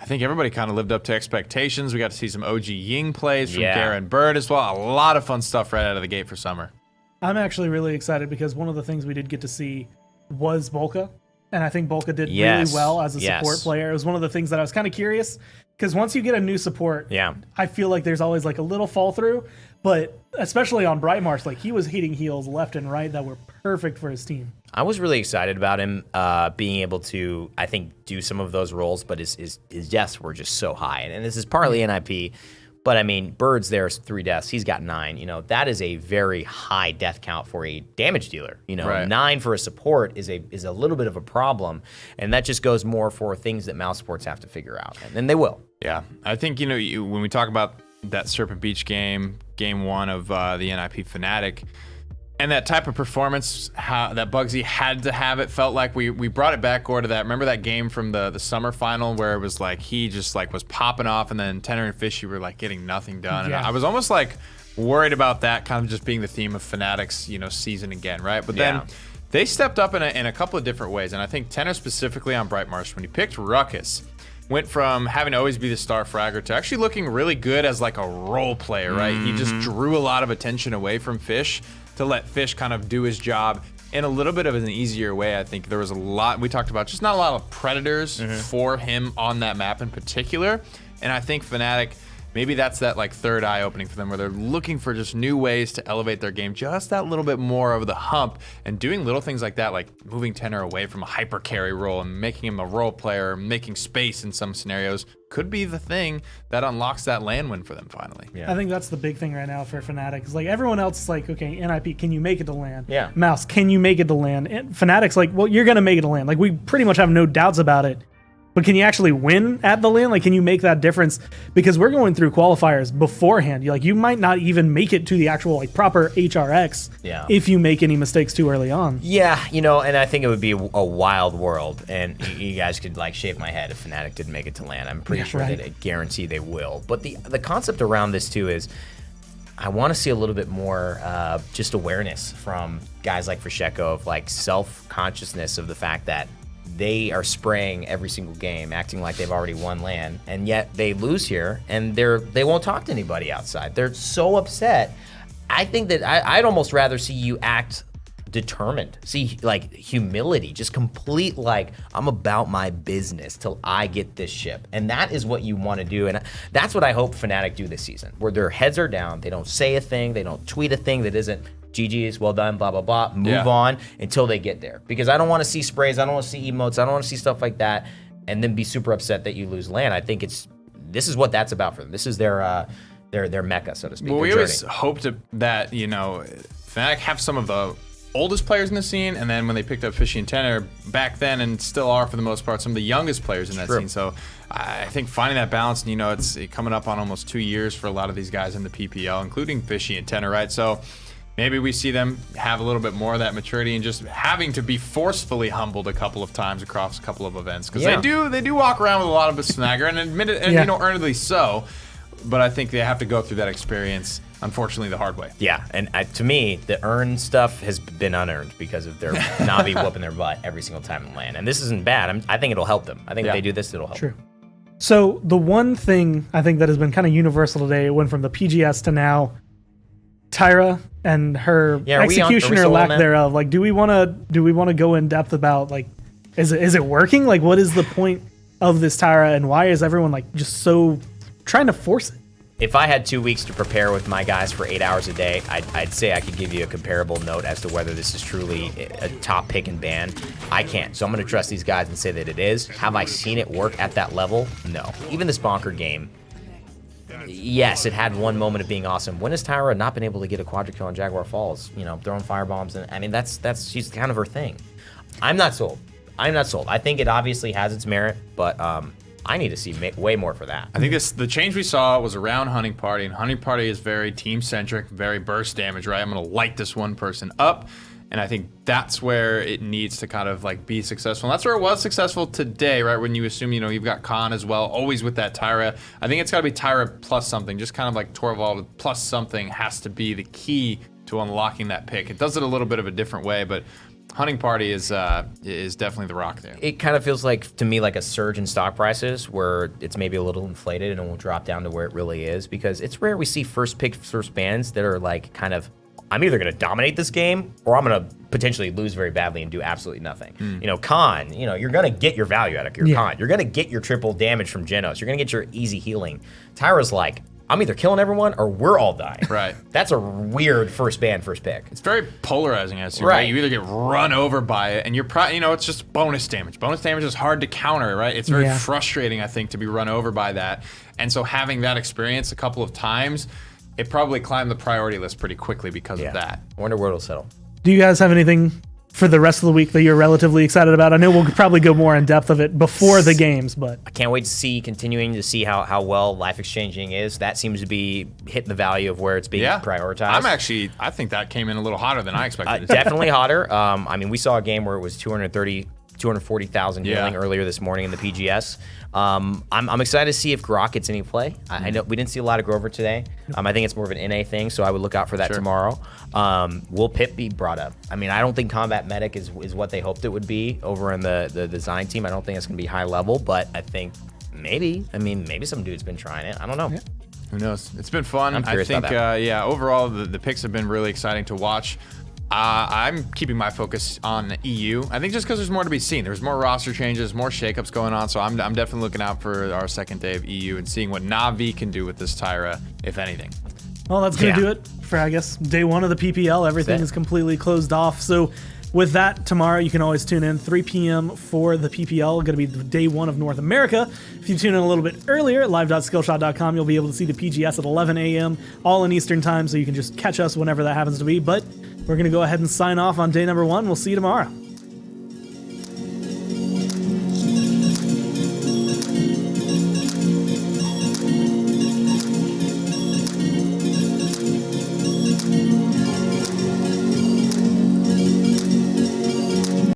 I think everybody kind of lived up to expectations. We got to see some OG Ying plays from Garen Bird as well. A lot of fun stuff right out of the gate for summer. I'm actually really excited because one of the things we did get to see was Bolka. And I think Bolka did really well as a support player. It was one of the things that I was kind of curious. Because once you get a new support, I feel like there's always like a little fall through. But especially on Brightmarsh, like he was hitting heals left and right that were perfect for his team. I was really excited about him being able to, I think, do some of those roles, but his deaths were just so high. And this is partly NIP. But I mean, Bird's there's 3 deaths. He's got 9. That is a very high death count for a damage dealer. 9 for a support is a little bit of a problem, and that just goes more for things that Mousesports have to figure out, and they will. Yeah, I think when we talk about that Serpent Beach game 1 of the NIP Fnatic, and that type of performance, how that Bugsy had to have, it felt like we brought it back to that. Remember that game from the summer final where it was like he just like was popping off, and then Tenor and Fishy were like getting nothing done. And I was almost like worried about that kind of just being the theme of Fnatic's season again, right? But then they stepped up in a couple of different ways, and I think Tenor specifically on Brightmarsh, when he picked Ruckus, went from having to always be the star fragger to actually looking really good as like a role player, right? He just drew a lot of attention away from Fish to let Fish kind of do his job in a little bit of an easier way. I think there was a lot, we talked about just not a lot of predators for him on that map in particular. And I think Fnatic, maybe that's that like third eye opening for them where they're looking for just new ways to elevate their game just that little bit more over the hump, and doing little things like that, like moving Tenor away from a hyper carry role and making him a role player, making space in some scenarios, could be the thing that unlocks that LAN win for them finally. I think that's the big thing right now for Fnatic. Is like everyone else is like, okay, NIP, can you make it to LAN? Mouse, can you make it to LAN? And Fnatic's like, well, you're going to make it to LAN. Like, we pretty much have no doubts about it. But can you actually win at the LAN? Like, can you make that difference? Because we're going through qualifiers beforehand. You might not even make it to the actual like proper HRX if you make any mistakes too early on. Yeah, and I think it would be a wild world. And you guys could like shave my head if Fnatic didn't make it to LAN. I'm pretty sure that I guarantee they will. But the concept around this too is, I want to see a little bit more just awareness from guys like Fresheko of like self-consciousness of the fact that they are spraying every single game, acting like they've already won LAN, and yet they lose here, and they won't talk to anybody outside. They're so upset. I think that I'd almost rather see you act determined, see like humility, just complete like, I'm about my business till I get this ship, and that is what you want to do, and that's what I hope Fnatic do this season, where their heads are down, they don't say a thing, they don't tweet a thing that isn't GG's, well done, blah, blah, blah, move on until they get there. Because I don't want to see sprays, I don't want to see emotes, I don't want to see stuff like that, and then be super upset that you lose LAN. I think this is what that's about for them. This is their mecca, so to speak. Well, we always hoped that, Fnatic have some of the oldest players in the scene, and then when they picked up Fishy and Tenor back then, and still are for the most part, some of the youngest players in that scene. So I think finding that balance, and it's coming up on almost 2 years for a lot of these guys in the PPL, including Fishy and Tenor, right? So maybe we see them have a little bit more of that maturity and just having to be forcefully humbled a couple of times across a couple of events, because they do walk around with a lot of a snagger, and admit it, and earnedly so. But I think they have to go through that experience, unfortunately, the hard way. Yeah, and to me, the earned stuff has been unearned because of their Navi whooping their butt every single time in LAN. And this isn't bad. I think it'll help them. I think if they do this, it'll help them. So the one thing I think that has been kind of universal today, it went from the PGS to now Tyra and her execution or lack thereof. Like, do we want to go in depth about, like, is it working? Like, what is the point of this Tyra, and why is everyone like just so trying to force it? If I had 2 weeks to prepare with my guys for 8 hours a day, I'd say I could give you a comparable note as to whether this is truly a top pick and ban. I can't, so I'm going to trust these guys and say that it is. Have I seen it work at that level? No. Even this bonker game, yes, it had one moment of being awesome. When has Tyra not been able to get a quadra kill on Jaguar Falls? You know, throwing firebombs, and I mean that's she's kind of her thing. I'm not sold. I think it obviously has its merit, but I need to see way more for that. I think the change we saw was around Hunting Party, and Hunting Party is very team-centric, very burst damage, right? I'm going to light this one person up, and I think that's where it needs to kind of like be successful. And that's where it was successful today, right? When you assume, you know, you've got Khan as well, always with that Tyra. I think it's got to be Tyra plus something, just kind of like Torvald plus something has to be the key to unlocking that pick. It does it a little bit of a different way, but Hunting Party is definitely the rock there. It kind of feels like, to me, like a surge in stock prices where it's maybe a little inflated and it will drop down to where it really is, because it's rare we see first bans that are like kind of, I'm either going to dominate this game or I'm going to potentially lose very badly and do absolutely nothing. You know, Khan, you know, you're going to get your value out of your Khan. You're going to get your triple damage from Genos. You're going to get your easy healing. Tyra's like, I'm either killing everyone or we're all dying. Right. That's a weird first pick. It's very polarizing, I see, right? You either get run over by it, and you're probably, you know, it's just bonus damage. Bonus damage is hard to counter, right? It's very frustrating, I think, to be run over by that. And so having that experience a couple of times, it probably climbed the priority list pretty quickly because of that. I wonder where it'll settle. Do you guys have anything for the rest of the week that you're relatively excited about? I know we'll probably go more in depth of it before the games, but I can't wait to continuing to see how well life exchanging is. That seems to be hitting the value of where it's being prioritized. I think that came in a little hotter than I expected. Definitely hotter. I mean, we saw a game where it was 240,000 healing earlier this morning in the PGS. I'm excited to see if Grok gets any play. I know we didn't see a lot of Grover today. I think it's more of an NA thing, so I would look out for that tomorrow. Will Pip be brought up? I mean, I don't think Combat Medic is what they hoped it would be over in the design team. I don't think it's going to be high level, but I think maybe some dude's been trying it. I don't know. Yeah. Who knows? It's been fun. I'm curious about that. Overall, the picks have been really exciting to watch. I'm keeping my focus on EU. I think just because there's more to be seen. There's more roster changes, more shakeups going on. So I'm definitely looking out for our second day of EU and seeing what Na'Vi can do with this Tyra, if anything. Well, that's going to do it for, I guess, day one of the PPL. Everything is completely closed off. So with that, tomorrow you can always tune in 3 p.m. for the PPL. Going to be the day one of North America. If you tune in a little bit earlier at live.skillshot.com, you'll be able to see the PGS at 11 a.m. all in Eastern time, so you can just catch us whenever that happens to be. But we're going to go ahead and sign off on day number one. We'll see you tomorrow.